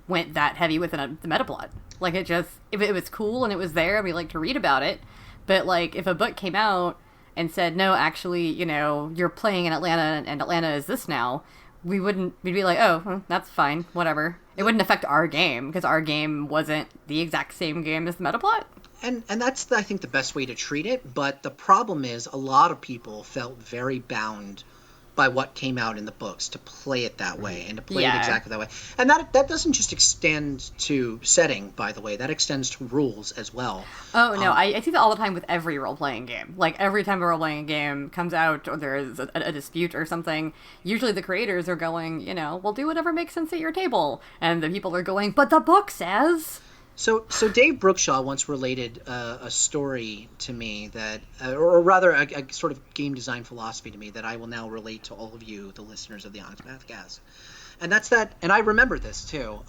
went that heavy with the metaplot. Like, it just, if it was cool and it was there, we like to read about it. But, like, if a book came out and said, no, actually, you're playing in Atlanta and Atlanta is this now, we'd be like, oh, that's fine, whatever. It wouldn't affect our game, because our game wasn't the exact same game as the metaplot. And that's, I think, the best way to treat it. But the problem is a lot of people felt very bound by what came out in the books to play it that way and to play it exactly that way. And that doesn't just extend to setting, by the way. That extends to rules as well. Oh, no. I see that all the time with every role-playing game. Like, every time a role-playing game comes out or there is a dispute or something, usually the creators are going, we'll do whatever makes sense at your table. And the people are going, but the book says... So Dave Brookshaw once related a story to me that, or rather a sort of game design philosophy to me that I will now relate to all of you, the listeners of the Onyx Pathcast. And that's that, and I remember this too.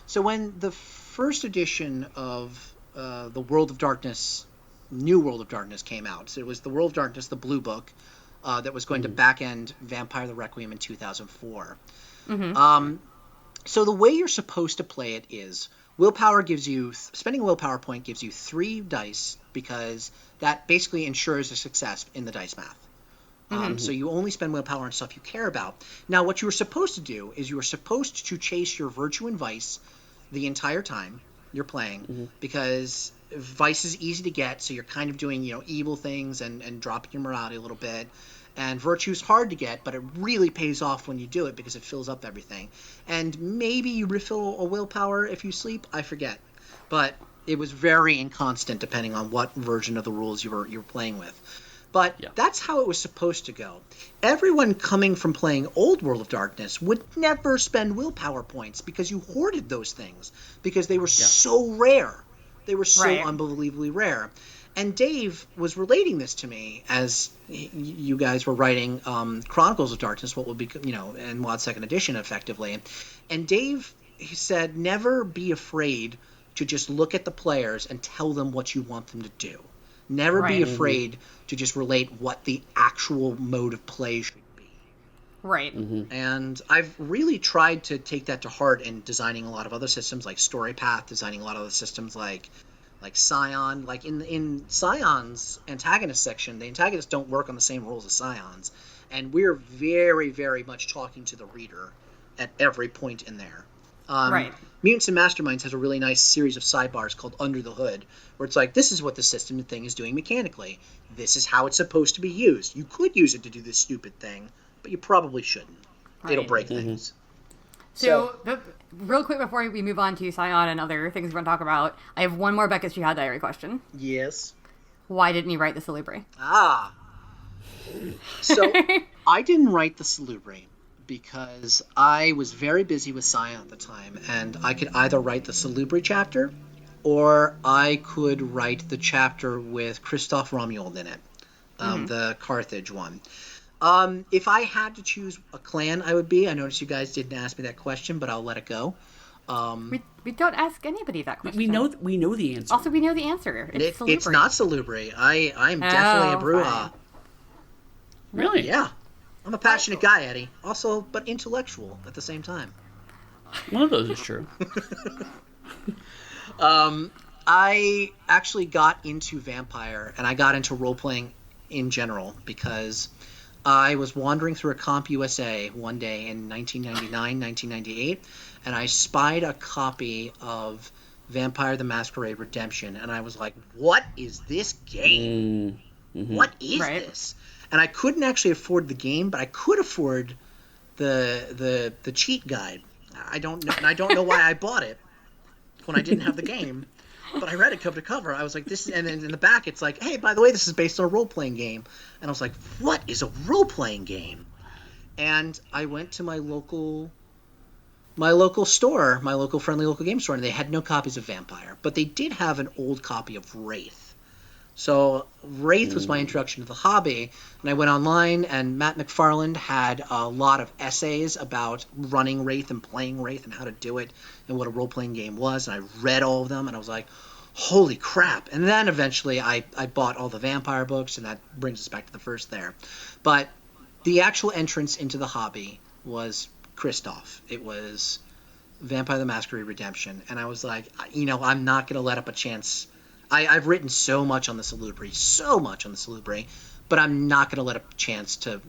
So when the first edition of the World of Darkness, New World of Darkness came out, so it was the World of Darkness, the Blue Book, that was going to back-end Vampire the Requiem in 2004. Mm-hmm. So the way you're supposed to play it is... spending a willpower point gives you 3 dice, because that basically ensures a success in the dice math. So you only spend willpower on stuff you care about. Now, what you were supposed to do is you were supposed to chase your virtue and vice the entire time you're playing, because vice is easy to get, so you're kind of doing, evil things and dropping your morality a little bit. And virtue's hard to get, but it really pays off when you do it because it fills up everything. And maybe you refill a willpower if you sleep. I forget. But it was very inconstant depending on what version of the rules you were playing with. But that's how it was supposed to go. Everyone coming from playing Old World of Darkness would never spend willpower points because you hoarded those things because they were so rare. They were so unbelievably rare. And Dave was relating this to me as you guys were writing Chronicles of Darkness, what will be, in Mod 2nd Edition, effectively. And Dave, he said, never be afraid to just look at the players and tell them what you want them to do. Never be afraid to just relate what the actual mode of play should be. Right. And I've really tried to take that to heart in designing a lot of other systems, like StoryPath, designing a lot of the systems like Scion. Like in Scion's antagonist section, the antagonists don't work on the same rules as Scions. And we're very, very much talking to the reader at every point in there. Mutants and Masterminds has a really nice series of sidebars called Under the Hood, where it's like, this is what the system thing is doing mechanically. This is how it's supposed to be used. You could use it to do this stupid thing, but you probably shouldn't. It'll break things. So real quick before we move on to Scion and other things we want to talk about, I have one more Beckett's Jyhad Diary question. Yes. Why didn't you write the Salubri? So I didn't write the Salubri because I was very busy with Scion at the time, and I could either write the Salubri chapter or I could write the chapter with Christoph Romuald in it, the Carthage one. If I had to choose a clan I would be, I noticed you guys didn't ask me that question, but I'll let it go. We don't ask anybody that question. We know the answer. Also, we know the answer. It's Salubri. It's not Salubri. I'm definitely a Bruja. Fine. Really? Yeah. I'm a passionate guy, Eddie. Also, but intellectual at the same time. One of those is true. I actually got into Vampire, and I got into role-playing in general because I was wandering through a Comp USA one day in 1999, 1998, and I spied a copy of Vampire the Masquerade Redemption, and I was like, what is this game? What is this? And I couldn't actually afford the game, but I could afford the cheat guide. I don't know why I bought it when I didn't have the game, but I read it cover to cover. I was like, this is, and then in the back it's like, hey, by the way, this is based on a role-playing game. And I was like, what is a role-playing game? And I went to my local my local store, my local friendly local game store, and they had no copies of Vampire, but they did have an old copy of Wraith. So Wraith was my introduction to the hobby, and I went online, and Matt McFarland had a lot of essays about running Wraith and playing Wraith and how to do it and what a role-playing game was, and I read all of them, and I was like, holy crap. And then eventually I bought all the Vampire books, and that brings us back to the first there. But the actual entrance into the hobby was Christoph. It was Vampire the Masquerade Redemption, and I was like, I'm not going to let up a chance. I've written so much on the Salubri, but I'm not going to let a chance to,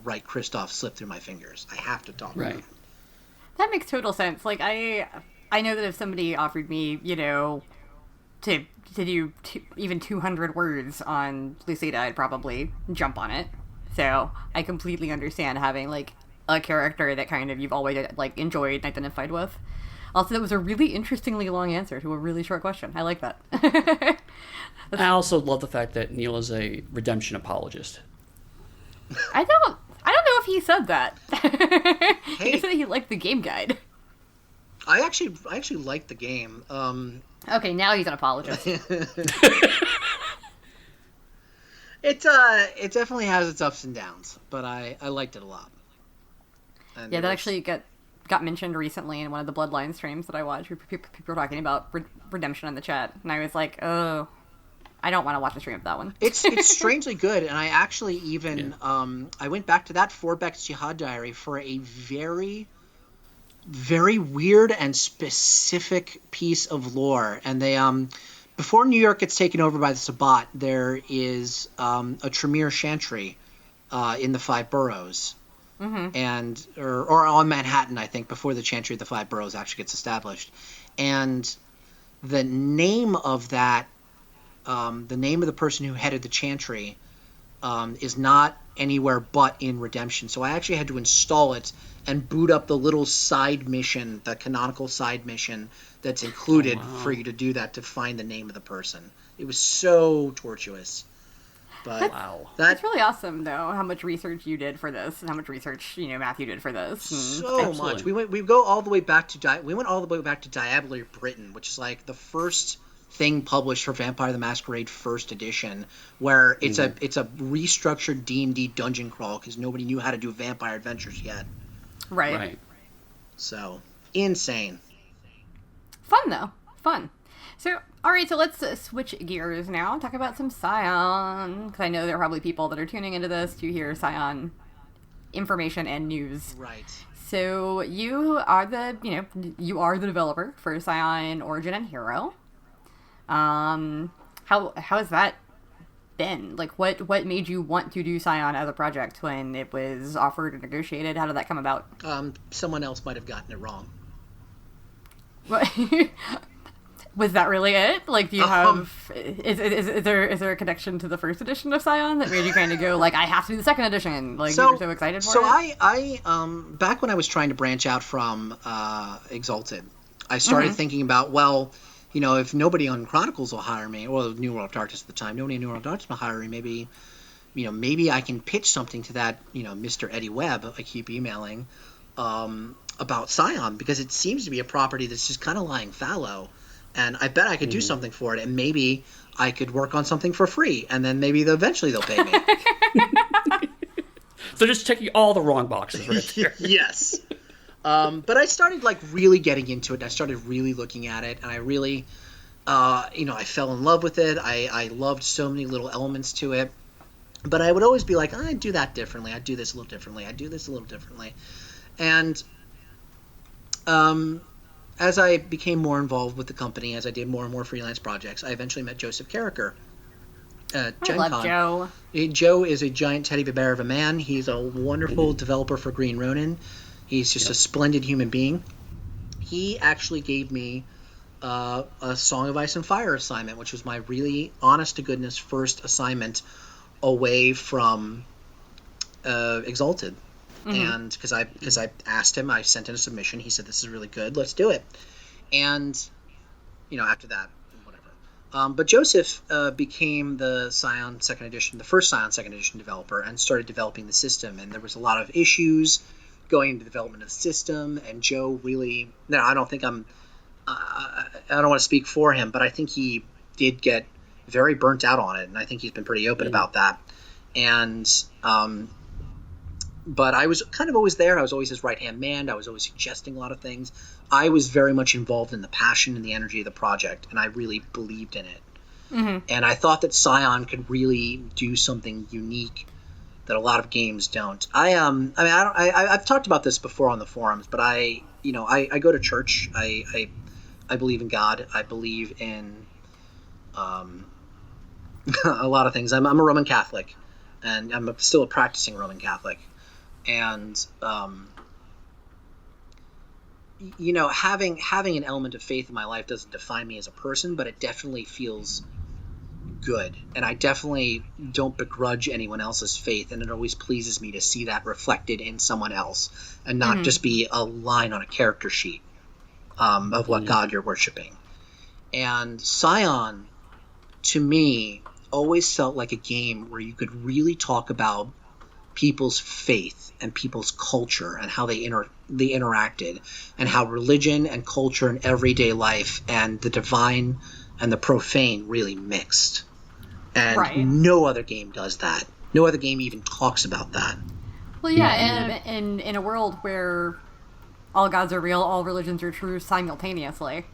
write Christoph slip through my fingers. I have to talk about him. That makes total sense. Like, I know that if somebody offered me, to do even 200 words on Lucida, I'd probably jump on it. So I completely understand having, like, a character that kind of you've always, like, enjoyed and identified with. Also, that was a really interestingly long answer to a really short question. I like that. I also love the fact that Neall is a redemption apologist. I don't know if he said that. Hey. He said he liked the game guide. I actually liked the game. Okay, now he's an apologist. It definitely has its ups and downs, but I liked it a lot. And yeah, that actually got mentioned recently in one of the Bloodline streams that I watched. People were talking about redemption in the chat, and I was like, oh, I don't want to watch the stream of that one. It's strangely good, and I actually even I went back to that for Beck's Jyhad Diary for a very, very weird and specific piece of lore. And they before New York gets taken over by the Sabbat, there is a Tremere Chantry in the Five Boroughs. Mm-hmm. And or on Manhattan, I think, before the Chantry of the Five Boroughs actually gets established. And the name of that, the name of the person who headed the Chantry is not anywhere but in Redemption. So I actually had to install it and boot up the little side mission, the canonical side mission that's included for you to do that, to find the name of the person. It was so tortuous. But that's really awesome, though, how much research you did for this, and how much research Matthew did for this. So much. We went all the way back to Diablo Britain, which is like the first thing published for Vampire the Masquerade First Edition, where it's a restructured D&D dungeon crawl because nobody knew how to do vampire adventures yet. Right. So insane. Fun though. Fun. So, alright, so let's switch gears now, talk about some Scion, because I know there are probably people that are tuning into this to hear Scion information and news. Right. So, you are the developer for Scion Origin and Hero. How has that been? Like, what made you want to do Scion as a project when it was offered and negotiated? How did that come about? Someone else might have gotten it wrong. What? Was that really it? Like, do you have... Is there a connection to the first edition of Scion that made you kind of go, like, I have to do the second edition? Like, you were so excited for it? So I back when I was trying to branch out from Exalted, I started thinking about, well, if nobody on Chronicles will hire me, or New World of Darkness at the time, nobody in New World of Darkness will hire me, maybe I can pitch something to that, Mr. Eddie Webb I keep emailing about Scion, because it seems to be a property that's just kind of lying fallow. And I bet I could do something for it, and maybe I could work on something for free, and then maybe eventually they'll pay me. So just checking all the wrong boxes right there. Yes. But I started, like, really getting into it, and I started really looking at it, and I really, I fell in love with it. I loved so many little elements to it. But I would always be like, I'd do that differently. I'd do this a little differently. I'd do this a little differently. And as I became more involved with the company, as I did more and more freelance projects, I eventually met Joseph Carricker at Gen Con. I love Joe. Joe is a giant teddy bear of a man. He's a wonderful developer for Green Ronin. He's just a splendid human being. He actually gave me a Song of Ice and Fire assignment, which was my really honest-to-goodness first assignment away from Exalted. And because I asked him, I sent in a submission. He said, "This is really good. Let's do it." And after that, whatever. But Joseph became the Scion Second Edition, the first Scion Second Edition developer, and started developing the system. And there was a lot of issues going into the development of the system, and Joe really, no, I don't think I don't want to speak for him, but I think he did get very burnt out on it, and I think he's been pretty open about that. And but I was kind of always there. I was always his right-hand man. I was always suggesting a lot of things. I was very much involved in the passion and the energy of the project, and I really believed in it. Mm-hmm. And I thought that Scion could really do something unique that a lot of games don't. I've talked about this before on the forums, but I go to church. I believe in God. I believe in a lot of things. I'm a Roman Catholic, and I'm still a practicing Roman Catholic. And having an element of faith in my life doesn't define me as a person, but it definitely feels good, and I definitely don't begrudge anyone else's faith, and it always pleases me to see that reflected in someone else and not just be a line on a character sheet of what God you're worshiping. And Scion, to me, always felt like a game where you could really talk about people's faith and people's culture and how they interacted, and how religion and culture and everyday life and the divine and the profane really mixed. And no other game does that. No other game even talks about that. Well, yeah, and in a world where all gods are real, all religions are true simultaneously,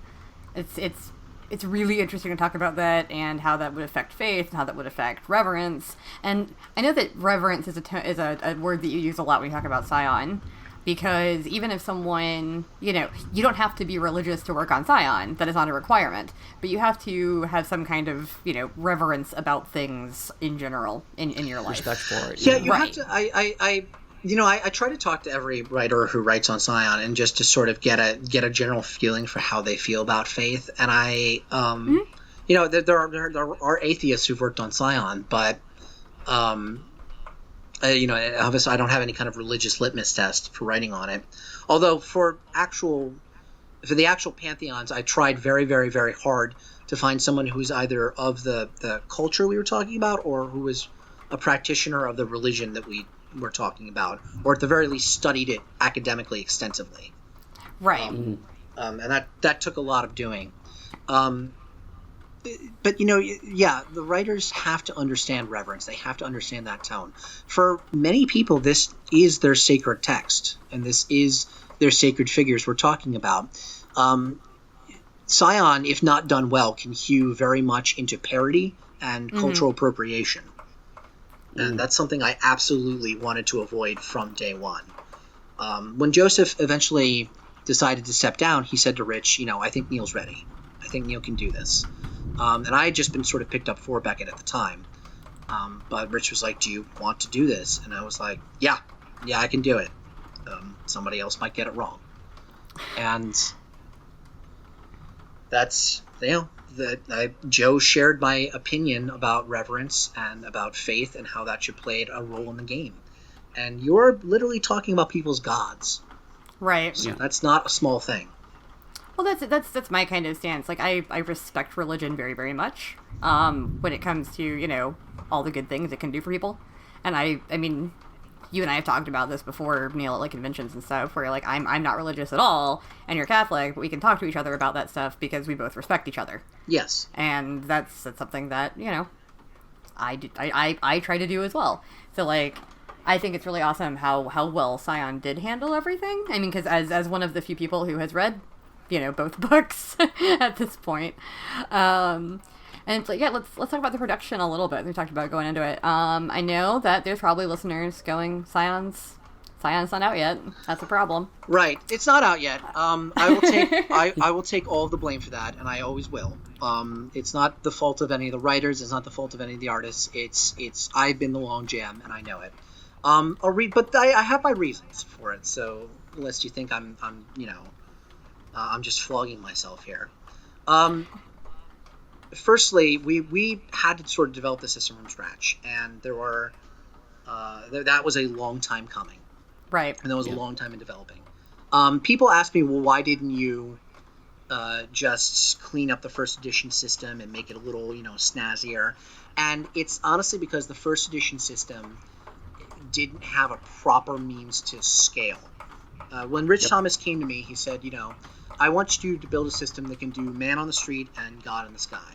it's really interesting to talk about that and how that would affect faith and how that would affect reverence. And I know that reverence is a word that you use a lot when you talk about Scion, because even if someone, you don't have to be religious to work on Scion. That is not a requirement. But you have to have some kind of, reverence about things in general in your life. Respect for it. Yeah, you have to. I try to talk to every writer who writes on Scion, and just to sort of get a general feeling for how they feel about faith. And there are atheists who've worked on Scion, but obviously I don't have any kind of religious litmus test for writing on it. Although for the actual pantheons, I tried very, very, very hard to find someone who's either of the culture we were talking about, or who was a practitioner of the religion that we were talking about, or at the very least studied it academically extensively. Right. And that took a lot of doing. But the writers have to understand reverence. They have to understand that tone. For many people, this is their sacred text, and this is their sacred figures we're talking about. Scion, if not done well, can hew very much into parody and cultural appropriation. And that's something I absolutely wanted to avoid from day one. When Joseph eventually decided to step down, he said to Rich, I think Neal's ready. I think Neal can do this. And I had just been sort of picked up for Beckett at the time. But Rich was like, do you want to do this? And I was like, yeah, I can do it. Somebody else might get it wrong. And that's, Joe shared my opinion about reverence and about faith and how that should play a role in the game. And you're literally talking about people's gods. Right. So that's not a small thing. Well, that's my kind of stance. Like, I respect religion very, very much when it comes to, all the good things it can do for people. And I mean, you and I have talked about this before, Neal, at like conventions and stuff, where like I'm not religious at all, and you're Catholic, but we can talk to each other about that stuff because we both respect each other. Yes. And that's something that, I try to do as well. So, like, I think it's really awesome how well Scion did handle everything. I mean, because as one of the few people who has read both books at this point. And it's like, let's talk about the production a little bit. We talked about going into it. I know that there's probably listeners going, Scion's not out yet. That's a problem. Right. It's not out yet. I will take all of the blame for that, and I always will. It's not the fault of any of the writers. It's not the fault of any of the artists. It's I've been the long jam, and I know it. But I have my reasons for it. So unless you think I'm just flogging myself here. Firstly, we had to sort of develop the system from scratch, and there were that was a long time coming. Right. And that was a long time in developing. People ask me, well, why didn't you just clean up the first edition system and make it a little, snazzier? And it's honestly because the first edition system didn't have a proper means to scale. When Rich Thomas came to me, he said, I want you to build a system that can do man on the street and God in the sky.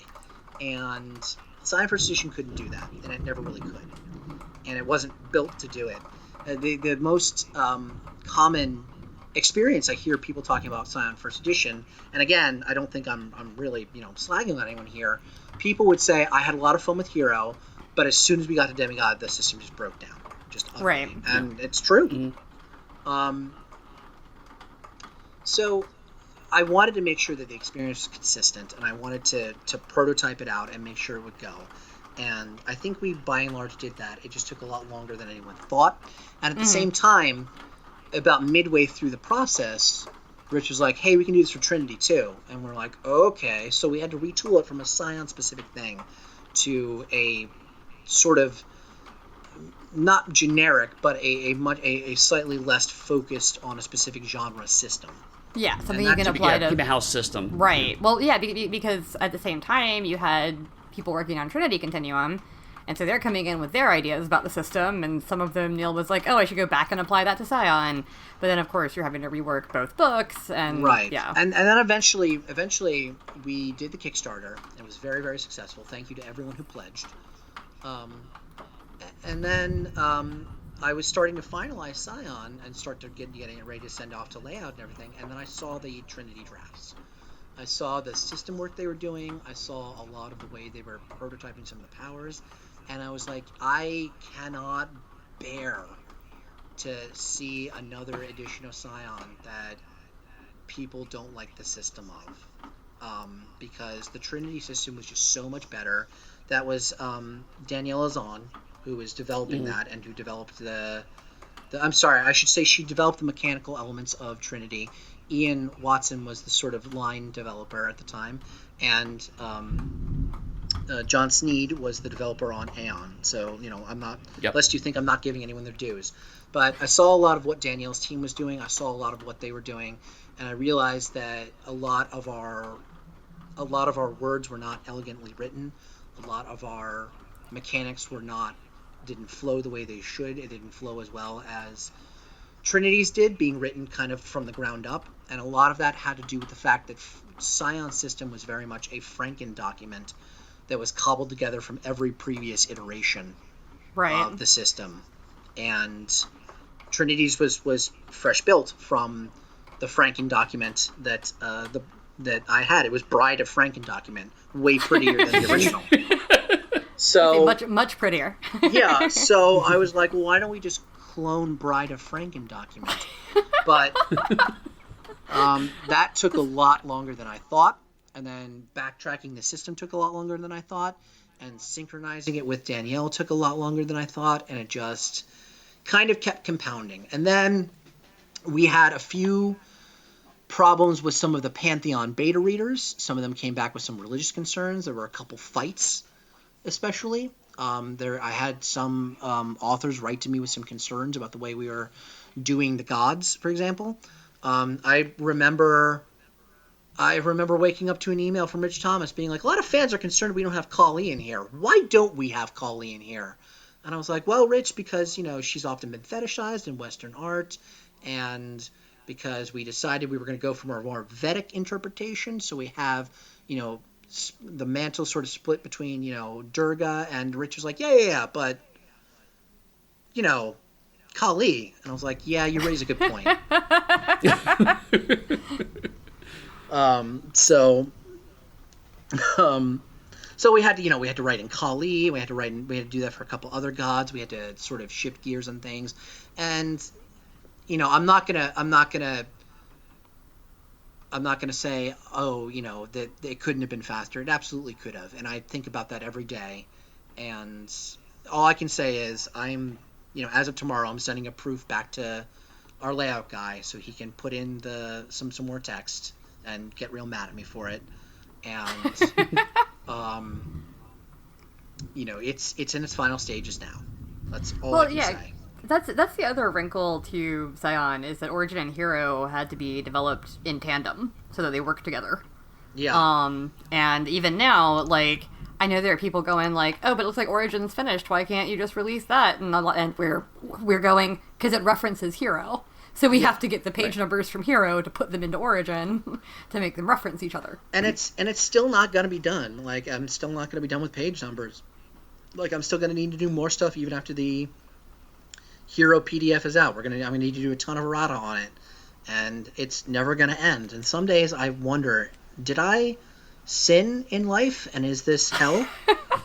And Scion First Edition couldn't do that, and it never really could. And it wasn't built to do it. The most common experience I hear people talking about Scion First Edition, and again, I don't think I'm really slagging on anyone here. People would say I had a lot of fun with Hero, but as soon as we got to Demigod, the system just broke down, just utterly. Right. And it's true. Mm-hmm. So I wanted to make sure that the experience was consistent, and I wanted to prototype it out and make sure it would go. And I think we, by and large, did that. It just took a lot longer than anyone thought. And at the same time, about midway through the process, Rich was like, hey, we can do this for Trinity too. And we're like, okay. So we had to retool it from a Scion-specific thing to a sort of not generic, but a slightly less focused on a specific genre system. Yeah, something you can apply to... Keep a house system. Right. Well, yeah, because at the same time, you had people working on Trinity Continuum, and so they're coming in with their ideas about the system, and some of them, Neall was like, oh, I should go back and apply that to Scion. But then, of course, you're having to rework both books, and... Right. Yeah. And then eventually, we did the Kickstarter. It was very, very successful. Thank you to everyone who pledged. And then I was starting to finalize Scion and start to getting it ready to send off to layout and everything. And then I saw the Trinity drafts. I saw the system work they were doing. I saw a lot of the way they were prototyping some of the powers. And I was like, I cannot bear to see another edition of Scion that people don't like the system of. Because the Trinity system was just so much better. That was Danielle Azan, who was developing that and who developed I'm sorry, I should say she developed the mechanical elements of Trinity. Ian Watson was the sort of line developer at the time, and John Sneed was the developer on Aeon. So, I'm not, lest you think I'm not giving anyone their dues. But I saw a lot of what Danielle's team was doing. I saw a lot of what they were doing, and I realized that a lot of our words were not elegantly written. A lot of our mechanics didn't flow the way they should. It didn't flow as well as Trinity's did, being written kind of from the ground up. And a lot of that had to do with the fact that Scion's system was very much a Franken document that was cobbled together from every previous iteration of the system. And Trinity's was fresh built from the Franken document that that I had. It was Bride of Franken document, way prettier than the original. So much prettier. Yeah, so I was like, well, why don't we just clone Bride of Franken document? But that took a lot longer than I thought, and then backtracking the system took a lot longer than I thought, and synchronizing it with Danielle took a lot longer than I thought, and it just kind of kept compounding. And then we had a few problems with some of the Pantheon beta readers. Some of them came back with some religious concerns. There were a couple fights, especially. I had some authors write to me with some concerns about the way we were doing the gods, for example. I remember waking up to an email from Rich Thomas being like, a lot of fans are concerned we don't have Kali in here. Why don't we have Kali in here? And I was like, well, Rich, because, she's often been fetishized in Western art, and because we decided we were going to go from a more Vedic interpretation, so we have, the mantle sort of split between, Durga, and Rich was like, yeah, but, Kali. And I was like, yeah, you raise a good point. So we had to write in Kali, we had to do that for a couple other gods, we had to sort of shift gears and things. And, I'm not gonna say, that it couldn't have been faster. It absolutely could have. And I think about that every day. And all I can say is as of tomorrow, I'm sending a proof back to our layout guy so he can put in some more text and get real mad at me for it. And, it's in its final stages now. That's all I can say. That's the other wrinkle to Scion, is that Origin and Hero had to be developed in tandem so that they work together. Yeah. And even now, I know there are people going like, oh, but it looks like Origin's finished. Why can't you just release that? And we're going, because it references Hero. So we have to get the page numbers from Hero to put them into Origin to make them reference each other. And it's still not going to be done. Like, I'm still not going to be done with page numbers. Like, I'm still going to need to do more stuff even after the Hero PDF is out. I'm going to need to do a ton of errata on it. And it's never going to end. And some days I wonder, did I sin in life? And is this hell?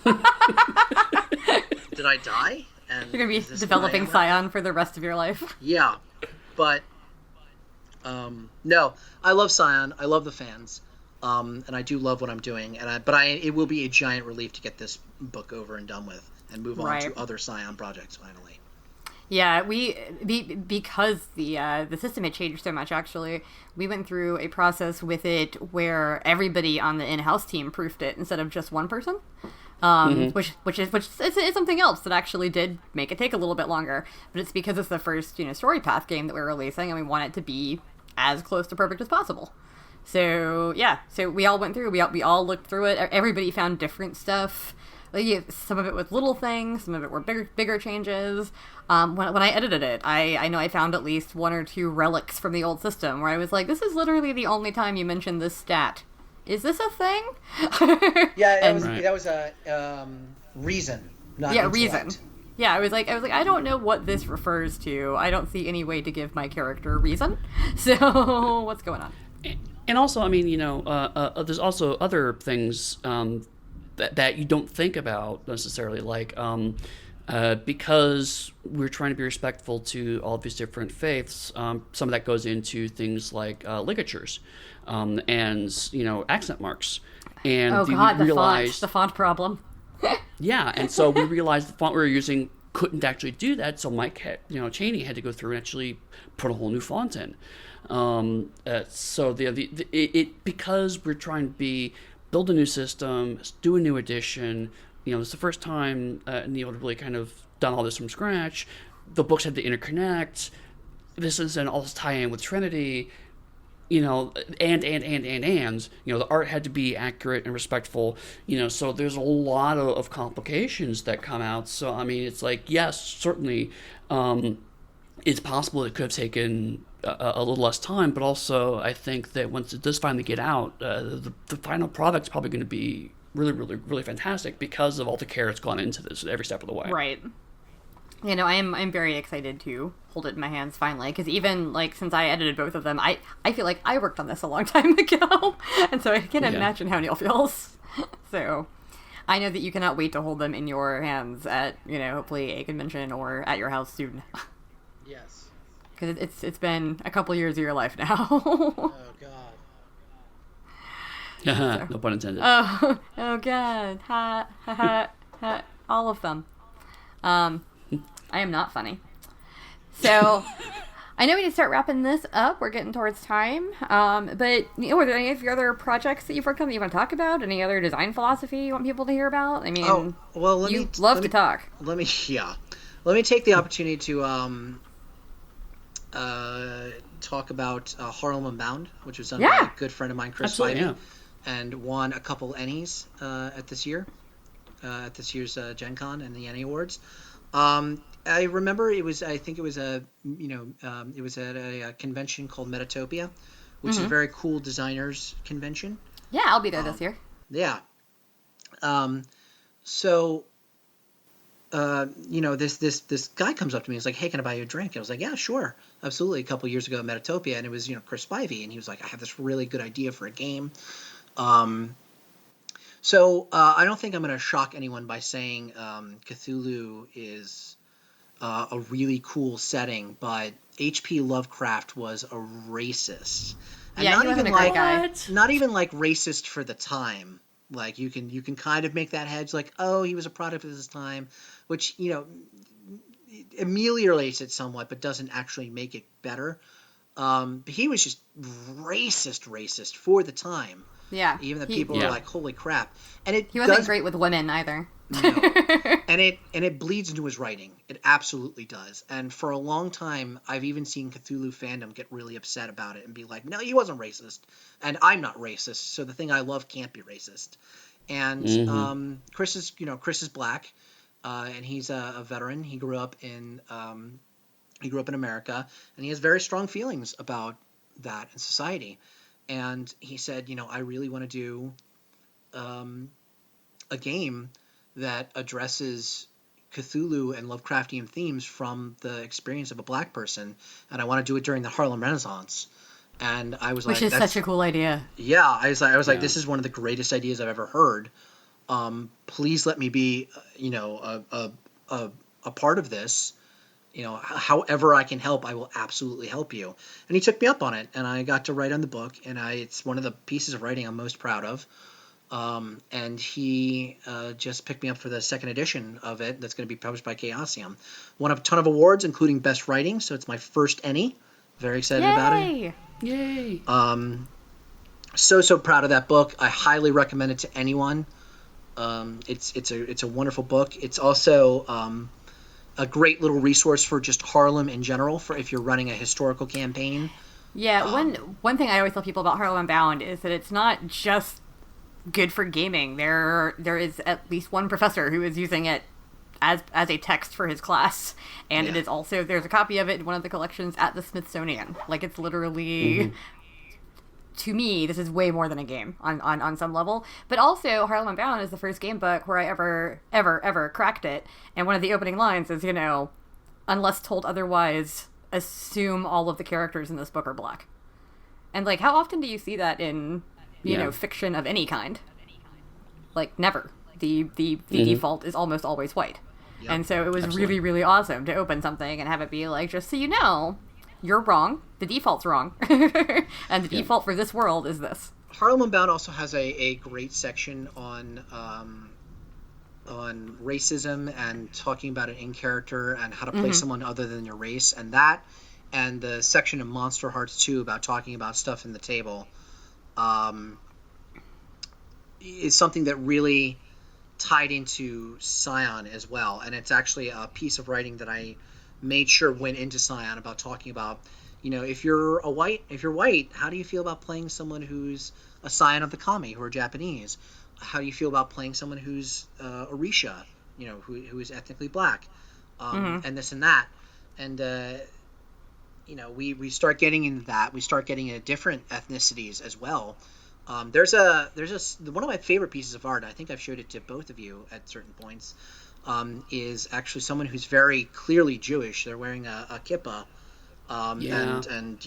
Did I die? And you're going to be developing Scion for the rest of your life. Yeah. But, no, I love Scion. I love the fans. And I do love what I'm doing. It will be a giant relief to get this book over and done with and move on to other Scion projects finally. Yeah, because the system had changed so much. Actually, we went through a process with it where everybody on the in-house team proofed it instead of just one person, which is something else that actually did make it take a little bit longer. But it's because it's the first story path game that we're releasing, and we want it to be as close to perfect as possible. So yeah, so we all went through. We all looked through it. Everybody found different stuff. Like, some of it was little things, some of it were bigger changes. When I edited it, I know I found at least 1 or 2 relics from the old system where I was like, this is literally the only time you mention this stat. Is this a thing? Yeah, that was a reason, not intellect. Reason. Yeah, I was like, I don't know what this refers to. I don't see any way to give my character reason. So what's going on? And also, I mean, there's also other things that you don't think about necessarily, like because we're trying to be respectful to all of these different faiths, some of that goes into things like ligatures and accent marks. And the font problem. Yeah, and so we realized the font we were using couldn't actually do that, so Mike Chaney had to go through and actually put a whole new font in. So because we're trying to build a new system, do a new edition. It's the first time Neall had really kind of done all this from scratch. The books had to interconnect. This is an all tie-in with Trinity. And the art had to be accurate and respectful. So there's a lot of complications that come out. So I mean, it's like, yes, certainly, it's possible it could have taken a little less time, but also I think that once it does finally get out, the final product's probably going to be really, really, really fantastic because of all the care that's gone into this every step of the way. Right. I'm very excited to hold it in my hands finally, because even since I edited both of them, I feel like I worked on this a long time ago, and so I can imagine how Neall feels. So I know that you cannot wait to hold them in your hands at hopefully a convention or at your house soon. Yes. Because it's been a couple years of your life now. Oh, God. No pun intended. Oh God. Ha, ha, ha, ha. All of them. I am not funny. So, I know we need to start wrapping this up. We're getting towards time. But, are there any of your other projects that you've worked on that you want to talk about? Any other design philosophy you want people to hear about? I mean, you love to talk. Let me take the opportunity to talk about Harlem Unbound, which was done by a good friend of mine, Chris Spivey, and won a couple Ennies at this year's Gen Con and the Ennie Awards. I remember it was at a convention called Metatopia, which is a very cool designers convention. Yeah, I'll be there this year. Yeah. So this guy comes up to me. He's like, "Hey, can I buy you a drink?" I was like, "Yeah, sure, absolutely." A couple years ago at Metatopia, and it was Chris Spivey, and he was like, "I have this really good idea for a game." So I don't think I'm going to shock anyone by saying Cthulhu is a really cool setting, but H.P. Lovecraft was a racist. And he wasn't a great guy. Not even racist for the time. Like you can kind of make that hedge, like, oh, he was a product of his time, which ameliorates it somewhat, but doesn't actually make it better. But he was just racist for the time. Yeah, even the people were like, "Holy crap!" And he wasn't great with women either. No. and it bleeds into his writing. It absolutely does. And for a long time, I've even seen Cthulhu fandom get really upset about it and be like, "No, he wasn't racist, and I'm not racist, so the thing I love can't be racist." And Chris is Black, and he's a veteran. He grew up in He grew up in America, and he has very strong feelings about that in society. And he said, I really want to do a game that addresses Cthulhu and Lovecraftian themes from the experience of a black person, and I want to do it during the Harlem Renaissance. And I was Which like, is such a cool idea. Yeah, I was like, this is one of the greatest ideas I've ever heard. Please let me be, a part of this. However I can help, I will absolutely help you. And he took me up on it, and I got to write on the book, and it's one of the pieces of writing I'm most proud of. And he just picked me up for the second edition of it that's going to be published by Chaosium. Won a ton of awards, including Best Writing, so it's my first Ennie. Very excited about it. Yay! So proud of that book. I highly recommend it to anyone. It's a wonderful book. It's also a great little resource for just Harlem in general, for if you're running a historical campaign. Yeah, one thing I always tell people about Harlem Unbound is that it's not just good for gaming. There is at least one professor who is using it as a text for his class, and it is also, there's a copy of it in one of the collections at the Smithsonian. Like, it's literally, to me, this is way more than a game on some level. But also, Harlem Unbound is the first game book where I ever cracked it, and one of the opening lines is, unless told otherwise, assume all of the characters in this book are black. And, like, how often do you see that in, you know, fiction of any kind? Like, never. The default is almost always white. Yep. And so it was really, really awesome to open something and have it be like, just so you know, you're wrong. The default's wrong. And the default for this world is this. Harlem Unbound also has a great section on racism and talking about it in character and how to play someone other than your race. And that, and the section of Monster Hearts 2 about talking about stuff in the table, is something that really tied into Scion as well. And it's actually a piece of writing that I made sure went into Scion about talking about, if you're white, how do you feel about playing someone who's a Scion of the Kami, who are Japanese? How do you feel about playing someone who's Orisha, who is ethnically black, and this and that? And we start getting into that. We start getting into different ethnicities as well. There's one of my favorite pieces of art, I think I've showed it to both of you at certain points, is actually someone who's very clearly Jewish. They're wearing a kippah, and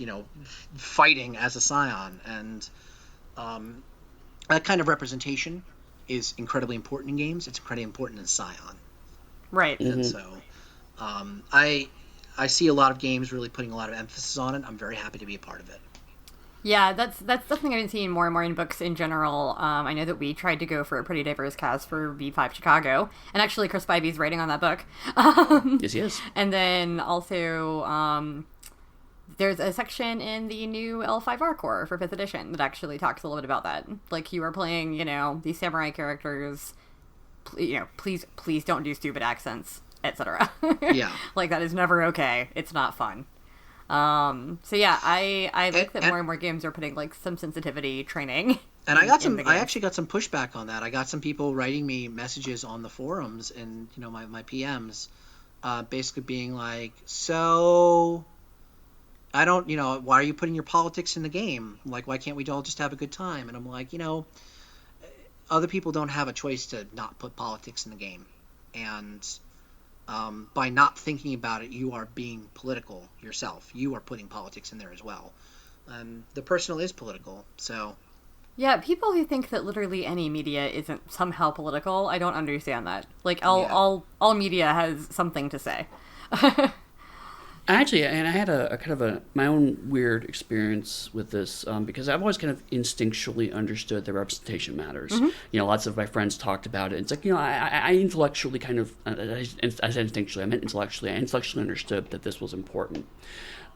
fighting as a Scion. And that kind of representation is incredibly important in games. It's incredibly important in Scion. Right. And so I see a lot of games really putting a lot of emphasis on it. I'm very happy to be a part of it. Yeah, that's something I've been seeing more and more in books in general. I know that we tried to go for a pretty diverse cast for V5 Chicago, and actually Chris Bybee's writing on that book. Yes, he is. And then also there's a section in the new L5R core for 5th edition that actually talks a little bit about that. Like, you are playing, these samurai characters, please don't do stupid accents, etc. Yeah. Like, that is never okay. It's not fun. So yeah, I like that more and more games are putting like some sensitivity training. And I actually got some pushback on that. I got some people writing me messages on the forums and my PMs, basically being like, so I don't, why are you putting your politics in the game? Like, why can't we all just have a good time? And I'm like, other people don't have a choice to not put politics in the game, and by not thinking about it, you are being political yourself. You are putting politics in there as well. The personal is political, so... Yeah, people who think that literally any media isn't somehow political, I don't understand that. Like, all media has something to say. Actually, and I had a kind of my own weird experience with this, because I've always kind of instinctually understood that representation matters. Lots of my friends talked about it. It's like, I intellectually kind of, I said instinctually, I meant intellectually. I intellectually understood that this was important.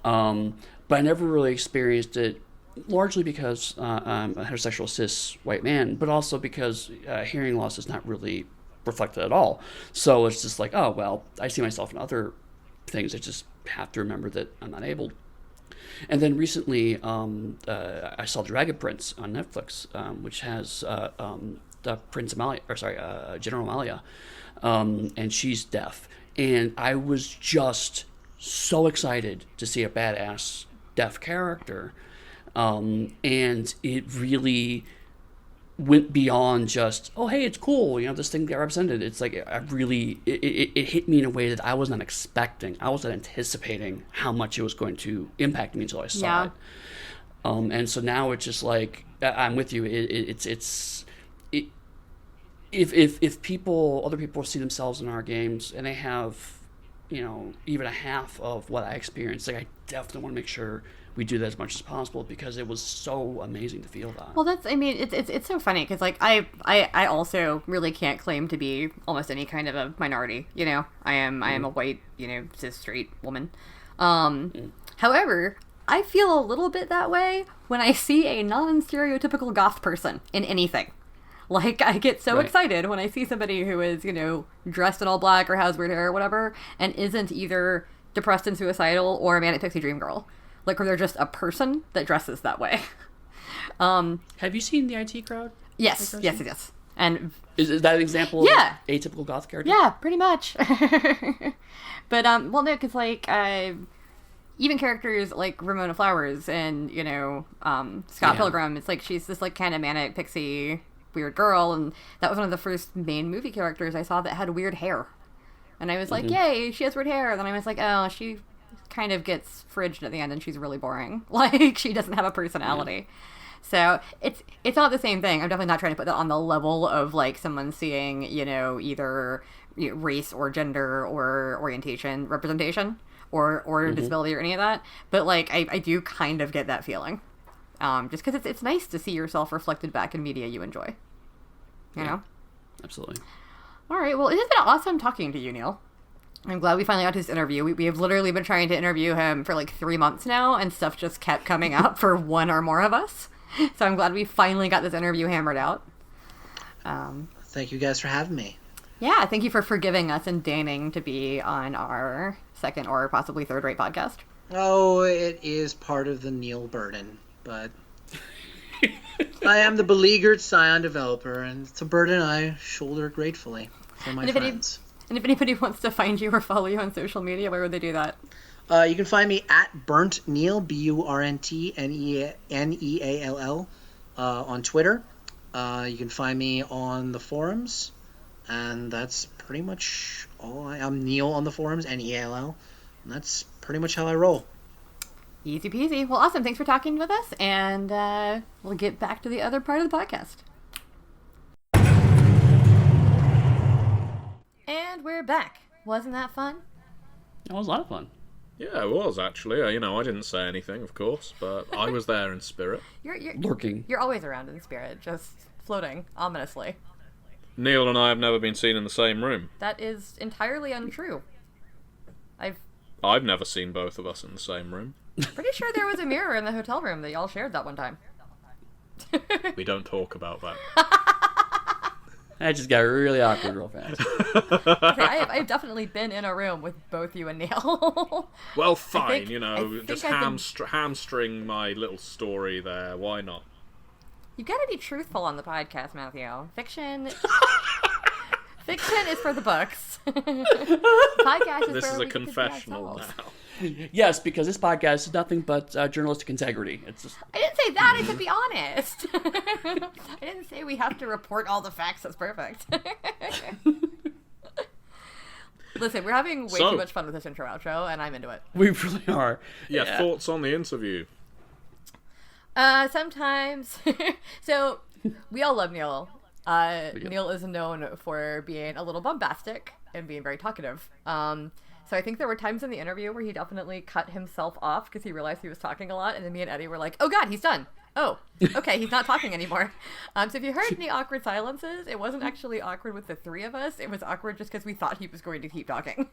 But I never really experienced it, largely because I'm a heterosexual cis white man, but also because hearing loss is not really reflected at all. So it's just like, oh, well, I see myself in other things. I just have to remember that I'm not able. And then recently, I saw Dragon Prince on Netflix, which has General Amalia, and she's deaf. And I was just so excited to see a badass deaf character, and it really went beyond just, oh hey, it's cool, this thing got represented. It's like it hit me in a way that I was not expecting. I wasn't anticipating how much it was going to impact me until I saw it. And so now it's just like, I'm with you. If other people see themselves in our games and they have, even a half of what I experienced, like I definitely want to make sure we do that as much as possible, because it was so amazing to feel that. Well, it's so funny because like I also really can't claim to be almost any kind of a minority. I am a white, cis straight woman. However, I feel a little bit that way when I see a non-stereotypical goth person in anything. Like, I get so excited when I see somebody who is, dressed in all black or has weird hair or whatever, and isn't either depressed and suicidal or a manic pixie dream girl. Like, or they're just a person that dresses that way. Have you seen the IT Crowd? Yes. And is that an example of atypical goth character? Yeah, pretty much. But, well, no, because, like, even characters like Ramona Flowers and, Scott Pilgrim, it's like she's this, like, kind of manic pixie weird girl, and that was one of the first main movie characters I saw that had weird hair. And I was like, yay, she has weird hair. And then I was like, oh, she kind of gets fridged at the end and she's really boring. Like, she doesn't have a personality. So it's not the same thing. I'm definitely not trying to put that on the level of like someone seeing, either race or gender or orientation representation or disability or any of that. But like I do kind of get that feeling. Just because it's nice to see yourself reflected back in media you enjoy. You know? Absolutely. All right. Well, it has been awesome talking to you, Neall. I'm glad we finally got to this interview. We have literally been trying to interview him for like 3 months now, and stuff just kept coming up for one or more of us. So I'm glad we finally got this interview hammered out. Thank you guys for having me. Yeah, thank you for forgiving us and deigning to be on our second or possibly third-rate podcast. Oh, it is part of the Neall burden, but I am the beleaguered Scion developer, and it's a burden I shoulder gratefully for my friends. And if anybody wants to find you or follow you on social media, where would they do that? You can find me at Burnt Neal, BURNTNEALL, on Twitter. You can find me on the forums, and that's pretty much all. I'm Neal on the forums, NEALL, and that's pretty much how I roll. Easy peasy. Well, awesome. Thanks for talking with us, and we'll get back to the other part of the podcast. And we're back. Wasn't that fun? It was a lot of fun. Yeah, it was, actually. I didn't say anything, of course, but I was there in spirit. You're lurking. You're always around in spirit, just floating ominously. Neall and I have never been seen in the same room. That is entirely untrue. I've never seen both of us in the same room. Pretty sure there was a mirror in the hotel room that y'all shared that one time. We don't talk about that. That just got really awkward real fast. I've definitely been in a room with both you and Neall. Well, fine, just hamstring my little story there. Why not? You gotta be truthful on the podcast, Matthew. Fiction is for the books. Podcast is this for is we a can confessional now. Yes, because this podcast is nothing but journalistic integrity. It's just... I didn't say that. I said be honest. I didn't say we have to report all the facts. That's perfect. Listen, we're having way too much fun with this intro outro, and I'm into it. We really are. Yeah, thoughts on the interview? Sometimes. So, we all love Neall. Neall is known for being a little bombastic and being very talkative. So I think there were times in the interview where he definitely cut himself off because he realized he was talking a lot, and then me and Eddie were like, oh god, he's done. Oh, okay, he's not talking anymore. So if you heard any awkward silences, it wasn't actually awkward with the three of us. It was awkward just because we thought he was going to keep talking.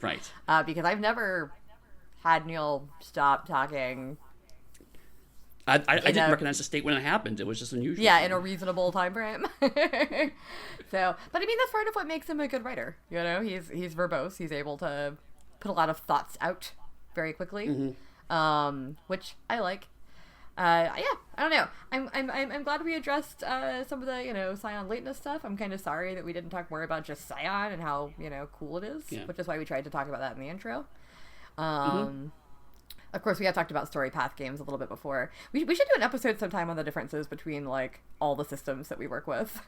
Right. Because I've never had Neall stop talking. I didn't recognize the state when it happened. It was just unusual. Yeah, in a reasonable time frame. So, but I mean, that's part of what makes him a good writer. He's verbose. He's able to put a lot of thoughts out very quickly, which I like. Yeah, I don't know. I'm glad we addressed some of the Scion lateness stuff. I'm kind of sorry that we didn't talk more about just Scion and how cool it is, which is why we tried to talk about that in the intro. Of course, we have talked about story path games a little bit before. We should do an episode sometime on the differences between like all the systems that we work with.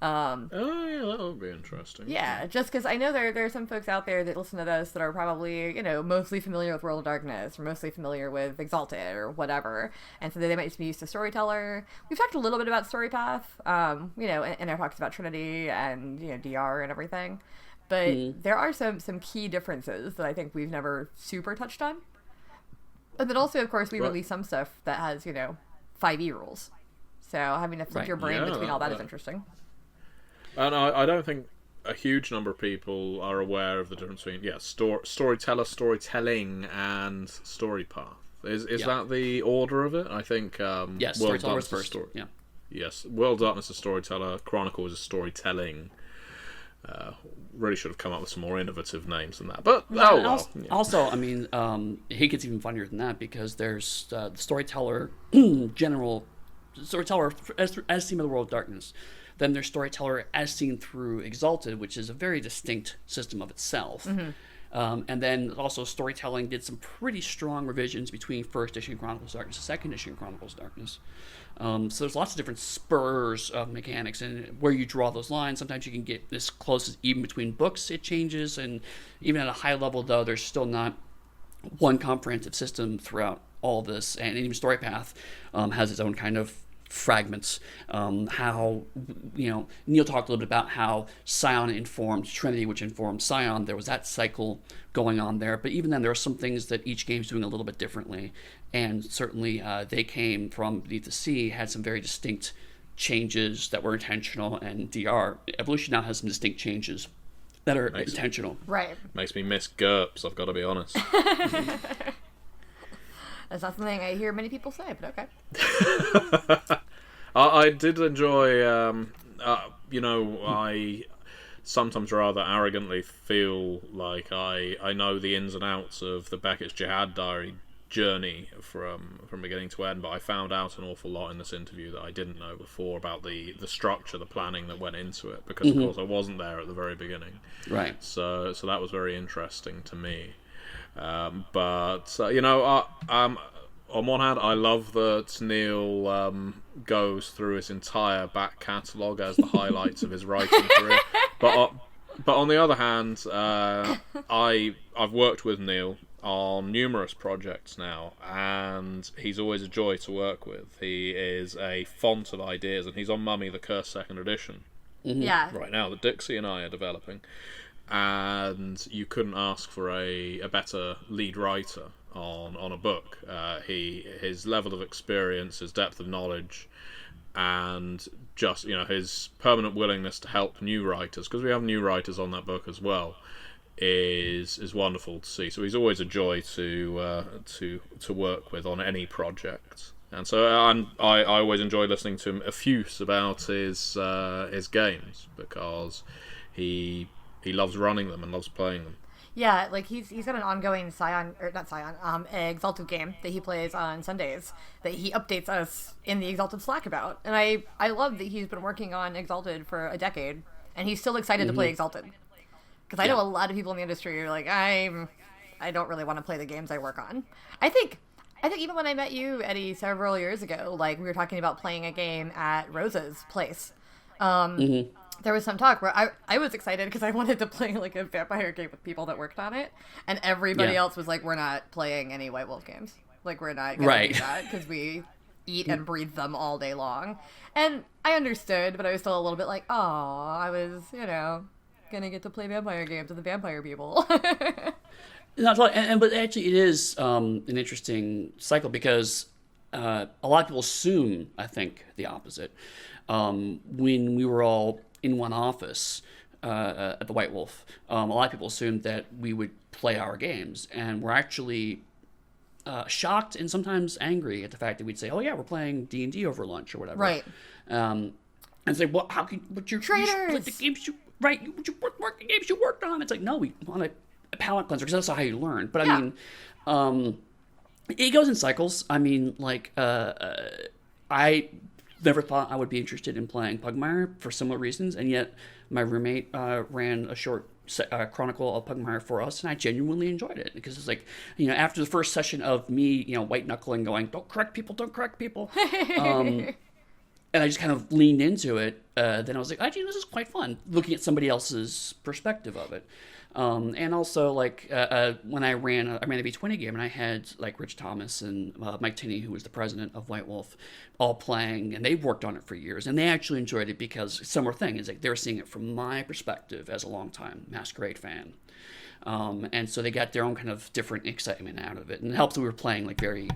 Oh yeah, that would be interesting. Yeah, just because I know there are some folks out there that listen to this that are probably, mostly familiar with World of Darkness, or mostly familiar with Exalted, or whatever, and so they might just be used to Storyteller. We've talked a little bit about Storypath, in our talks about Trinity and, DR and everything, but there are some key differences that I think we've never super touched on. But then also, of course, we release some stuff that has, 5e rules, so having to flip your brain between all that is interesting. And I don't think a huge number of people are aware of the difference between storyteller, storytelling, and story path. Is that the order of it? I think yes, World storyteller was Darkness first. Yeah. Yes, World Darkness is storyteller. Chronicles is storytelling. Really should have come up with some more innovative names than that. But Also, I mean, it gets even funnier than that because there's the storyteller, storyteller as seen by the World of Darkness. Then there's Storyteller as seen through Exalted, which is a very distinct system of itself. And then also Storytelling did some pretty strong revisions between first edition Chronicles of Darkness and second edition Chronicles of Darkness. So there's lots of different spurs of mechanics, and where you draw those lines, sometimes you can get this close as even between books it changes, and even at a high level, though, there's still not one comprehensive system throughout all this, and even Storypath has its own kind of fragments. How, Neal talked a little bit about how Scion informed Trinity, which informed Scion. There was that cycle going on there, but even then there are some things that each game's doing a little bit differently, and certainly they came from Beneath the Sea, had some very distinct changes that were intentional, and DR Evolution now has some distinct changes that are intentional. Right. Makes me miss GURPS, I've got to be honest. That's not something I hear many people say, but okay. I did enjoy, I sometimes rather arrogantly feel like I know the ins and outs of the Beckett's Jyhad diary journey from beginning to end, but I found out an awful lot in this interview that I didn't know before about the structure, the planning that went into it, because of course I wasn't there at the very beginning. Right. So that was very interesting to me. On one hand, I love that Neal goes through his entire back catalogue as the highlights of his writing career. But on the other hand, I've worked with Neal on numerous projects now, and he's always a joy to work with. He is a font of ideas, and he's on Mummy the Cursed Second Edition right now that Dixie and I are developing. And you couldn't ask for a better lead writer on a book. His level of experience, his depth of knowledge, and just his permanent willingness to help new writers, because we have new writers on that book as well, is wonderful to see. So he's always a joy to work with on any project. And so I always enjoy listening to him effuse about his games, because he loves running them and loves playing them. Yeah, like he's got an ongoing Exalted game that he plays on Sundays that he updates us in the Exalted Slack about. And I love that he's been working on Exalted for a decade, and he's still excited to play Exalted. Because I know a lot of people in the industry are like, I don't really want to play the games I work on. I think even when I met you, Eddie, several years ago, like we were talking about playing a game at Rosa's place. There was some talk where I was excited because I wanted to play like a vampire game with people that worked on it, and everybody else was like, we're not playing any White Wolf games. Like, we're not going to do that because we eat and breathe them all day long. And I understood, but I was still a little bit like, oh, I was, going to get to play vampire games with the vampire people. But actually it is an interesting cycle, because a lot of people assume, I think, the opposite. When we were all in one office at the White Wolf, a lot of people assumed that we would play our games, and we're actually shocked and sometimes angry at the fact that we'd say, "Oh yeah, we're playing D&D over lunch or whatever." Right. And say, "Well, how can? But you're traitors. The games you work the games you worked on." It's like, no, we want a palate cleanser, because that's how you learn. But I mean, it goes in cycles. I mean, like I never thought I would be interested in playing Pugmire for similar reasons, and yet my roommate ran a short Chronicle of Pugmire for us, and I genuinely enjoyed it because it's like, you know, after the first session of me, you know, white knuckling, going, "Don't correct people," and I just kind of leaned into it. Then I was like, actually, this is quite fun, looking at somebody else's perspective of it. And also, like, when I ran the V20 game, and I had, like, Rich Thomas and Mike Tinney, who was the president of White Wolf, all playing, and they've worked on it for years, and they actually enjoyed it because similar thing is, like, they're seeing it from my perspective as a longtime Masquerade fan. And so they got their own kind of different excitement out of it, and it helps that we were playing, like, very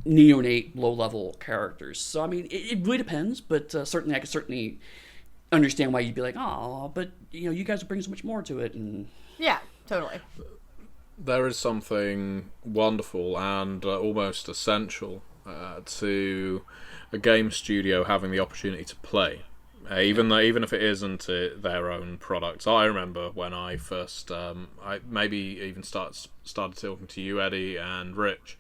neonate, low-level characters. So, I mean, it really depends, but certainly I could understand why you'd be like, oh, but, you know, you guys are bringing so much more to it, and... Yeah, totally. There is something wonderful and almost essential to a game studio having the opportunity to play, even if it isn't their own product. I remember when I first, I maybe even started talking to you, Eddie, and Rich,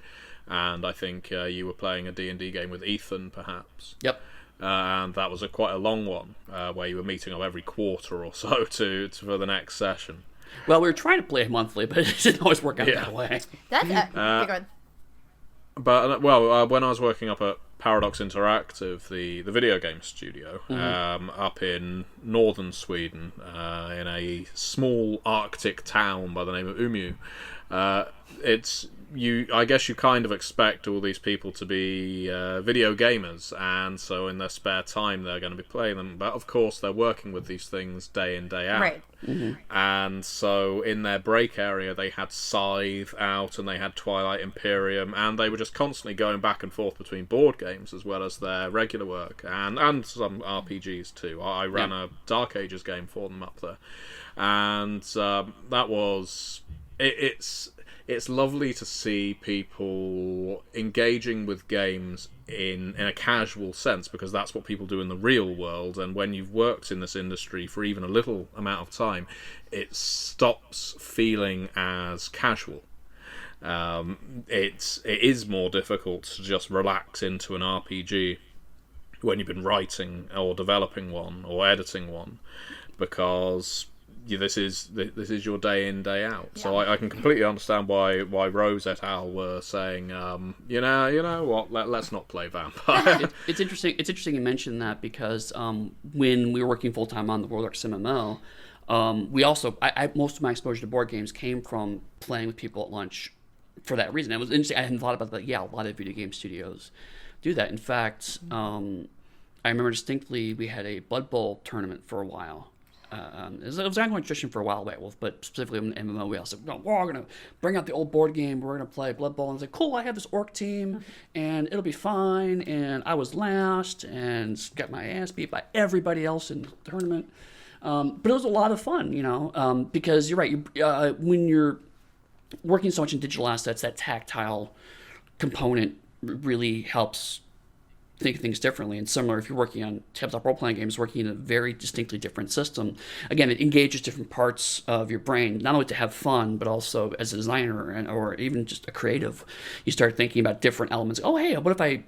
and I think you were playing a D&D game with Ethan, perhaps. Yep. And that was quite a long one, where you were meeting up every quarter or so for the next session. Well, we were trying to play monthly, but it didn't always work out that way. That's go ahead. But when I was working up at Paradox Interactive, the video game studio, up in northern Sweden, in a small Arctic town by the name of Umeå, I guess you kind of expect all these people to be video gamers, and so in their spare time they're going to be playing them. But of course they're working with these things day in, day out. Right. Mm-hmm. And so in their break area they had Scythe out and they had Twilight Imperium, and they were just constantly going back and forth between board games as well as their regular work, and some RPGs too. I ran a Dark Ages game for them up there, and that was... It's lovely to see people engaging with games in a casual sense, because that's what people do in the real world, and when you've worked in this industry for even a little amount of time, it stops feeling as casual. It is more difficult to just relax into an RPG when you've been writing or developing one or editing one, because... this is your day in, day out. Yeah. So I can completely understand why Rose et al. Were saying, you know what, let's not play Vampire. It's interesting. It's interesting you mentioned that, because when we were working full time on the World Arcs MMO, we also most of my exposure to board games came from playing with people at lunch. For that reason, it was interesting. I hadn't thought about that. Yeah, a lot of video game studios do that. In fact, I remember distinctly we had a Blood Bowl tournament for a while. It was an ongoing tradition for a while, White Wolf, but specifically in MMO, we also said, we're going to bring out the old board game, we're going to play Blood Bowl. And I was like, cool, I have this orc team, and it'll be fine. And I was last, and got my ass beat by everybody else in the tournament. But it was a lot of fun, you know, because you're right, when you're working so much in digital assets, that tactile component really helps think of things differently. And similar, if you're working on tabletop role-playing games, working in a very distinctly different system, again, it engages different parts of your brain, not only to have fun, but also as a designer or even just a creative, you start thinking about different elements. Oh, hey, what if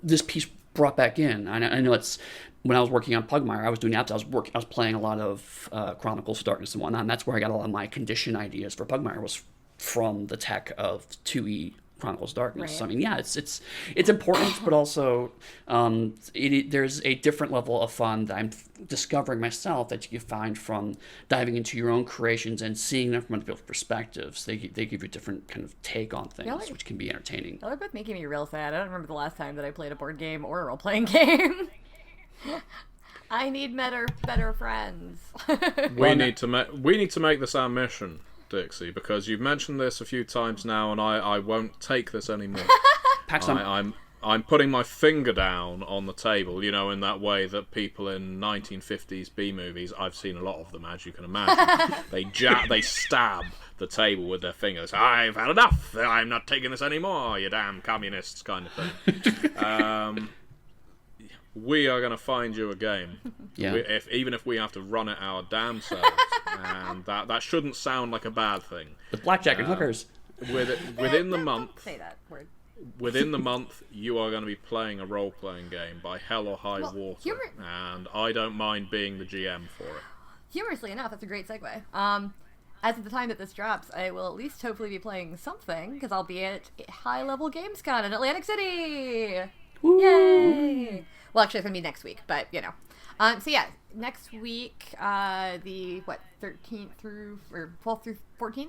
this piece brought back in? I know it's, when I was working on Pugmire, I was doing apps, I was playing a lot of Chronicles of Darkness and whatnot, and that's where I got a lot of my condition ideas for Pugmire, was from the tech of 2E Chronicles of Darkness. Right. So, I mean, yeah, it's important, but also there's a different level of fun that I'm discovering myself that you find from diving into your own creations and seeing them from other people's perspectives. They give you a different kind of take on things, which can be entertaining. Y'all are both making me real sad. I don't remember the last time that I played a board game or a role-playing game. I need better friends. We need to make this our mission, Dixie, because you've mentioned this a few times now, and I won't take this anymore. I'm putting my finger down on the table, you know, in that way that people in 1950s B movies, I've seen a lot of them, as you can imagine, they stab the table with their fingers. I've had enough. I'm not taking this anymore, you damn communists, kind of thing. We are going to find you a game, even if we have to run it our damn selves, and that shouldn't sound like a bad thing. With blackjack and hookers. Within the month, say that word. Within the month, you are going to be playing a role-playing game by hell or high water, and I don't mind being the GM for it. Humorously enough, that's a great segue. as of the time that this drops, I will at least hopefully be playing something, because I'll be at High Level GamesCon in Atlantic City! Woo. Yay! Well, actually, it's going to be next week, but, you know. So yeah, next week, the 13th through, or 12th through 14th?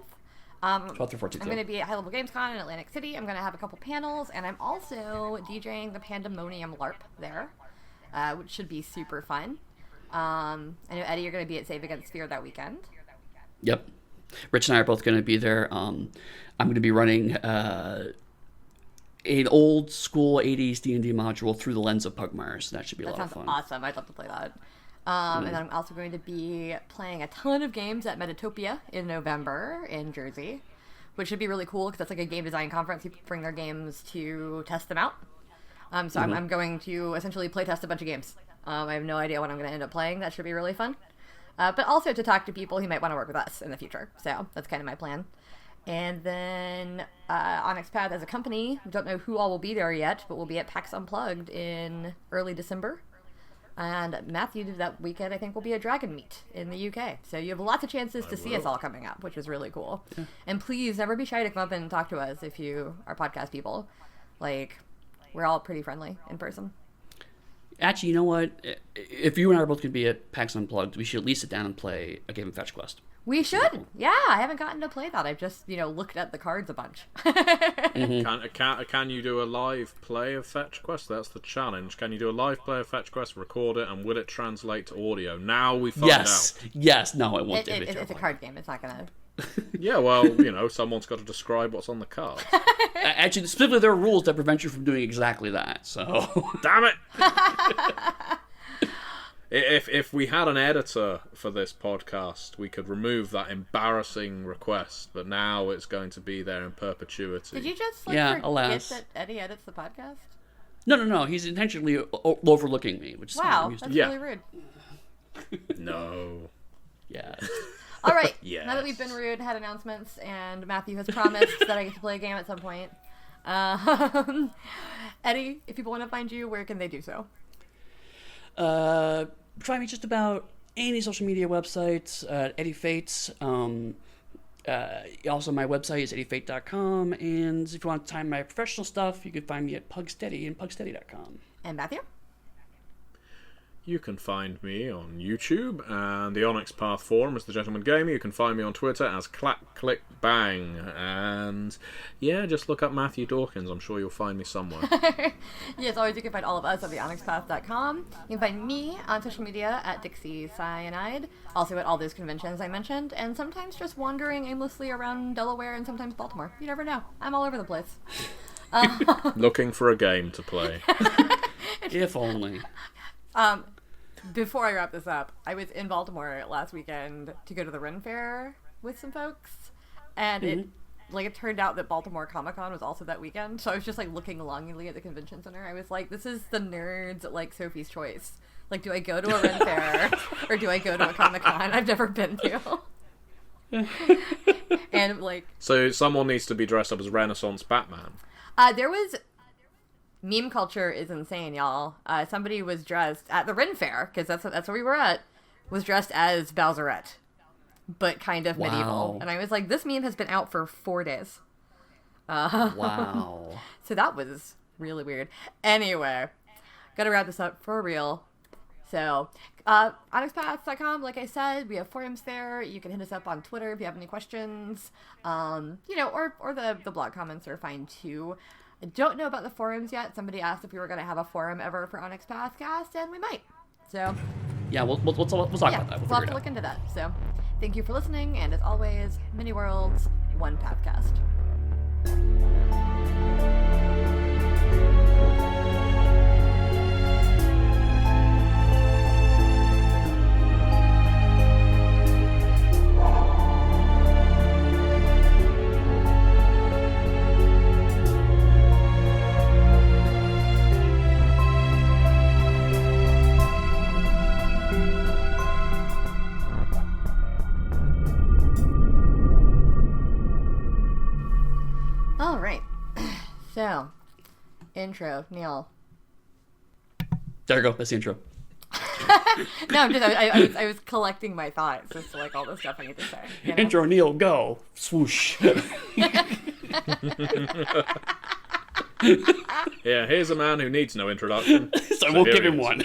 12th through 14th. I'm going to be at High Level GamesCon in Atlantic City. I'm going to have a couple panels, and I'm also DJing the Pandemonium LARP there, which should be super fun. I know, Eddie, you're going to be at Save Against Fear that weekend. Yep. Rich and I are both going to be there. I'm going to be running an old school 80s D&D module through the lens of Pugmire, so that should be a lot of fun. That sounds awesome. I'd love to play that. And then I'm also going to be playing a ton of games at Metatopia in November in Jersey, which should be really cool because that's like a game design conference. People bring their games to test them out. So I'm going to essentially play test a bunch of games. I have no idea what I'm going to end up playing. That should be really fun. But also to talk to people who might want to work with us in the future. So that's kind of my plan. And then Onyx Path as a company, we don't know who all will be there yet, but we'll be at PAX Unplugged in early December. And Matthew, that weekend, I think, will be a Dragon Meet in the UK. So you have lots of chances to see us all coming up, which is really cool. Yeah. And please never be shy to come up and talk to us if you are podcast people. Like, we're all pretty friendly in person. Actually, you know what? If you and I are both going to be at PAX Unplugged, we should at least sit down and play a game of Fetch Quest. We should. Yeah, I haven't gotten to play that. I've just, looked at the cards a bunch. Can you do a live play of Fetch Quest? That's the challenge. Can you do a live play of Fetch Quest, record it, and will it translate to audio? Now we find out. Yes. No, it won't. It's a card game. It's not going to... Yeah, well, someone's got to describe what's on the card. Actually, specifically, there are rules that prevent you from doing exactly that, so... Damn it! If we had an editor for this podcast, we could remove that embarrassing request, but now it's going to be there in perpetuity. Did you just forget that Eddie edits the podcast? No. He's intentionally overlooking me, which is wow, that's really rude. No. Yeah. All right. Yes. Now that we've been rude, had announcements, and Matthew has promised that I get to play a game at some point. Eddie, if people want to find you, where can they do so? Try me just about any social media websites, Eddie Fates. Also, my website is eddyfate.com, and if you want to time my professional stuff, you can find me at Pugsteady and pugsteady.com. And Matthew? You can find me on YouTube and the Onyx Path forum as The Gentleman Gamer. You can find me on Twitter as Clack Click Bang. And yeah, just look up Matthew Dawkins. I'm sure you'll find me somewhere. Yes, always you can find all of us at theonyxpath.com. You can find me on social media at Dixie Cyanide, also at all those conventions I mentioned, and sometimes just wandering aimlessly around Delaware and sometimes Baltimore. You never know. I'm all over the place. Looking for a game to play. If only. Before I wrap this up, I was in Baltimore last weekend to go to the Ren Fair with some folks, and it turned out that Baltimore Comic-Con was also that weekend, so I was just looking longingly at the convention center. I was like, this is the nerds at Sophie's Choice. Do I go to a Ren Fair or do I go to a Comic-Con I've never been to? And so someone needs to be dressed up as Renaissance Batman. There was... Meme culture is insane, y'all. Somebody was dressed at the Ren Fair, because that's where we were at, was dressed as Bowserette, but kind of medieval. And I was like, this meme has been out for 4 days. Wow. So that was really weird. Anyway, gotta wrap this up for real. So, onyxpath.com, like I said, we have forums there. You can hit us up on Twitter if you have any questions. Or the blog comments are fine too. I don't know about the forums yet. Somebody asked if we were going to have a forum ever for Onyx Pathcast, and we might. So, yeah, we'll talk about that. We'll have to look into that. So, thank you for listening, and as always, many worlds, one Pathcast. All right. So, intro, Neall. There you go. That's the intro. No, I was collecting my thoughts as to like all the stuff I need to say. You know? Intro Neil, go. Swoosh. Yeah, here's a man who needs no introduction. So we'll here give he him is. one.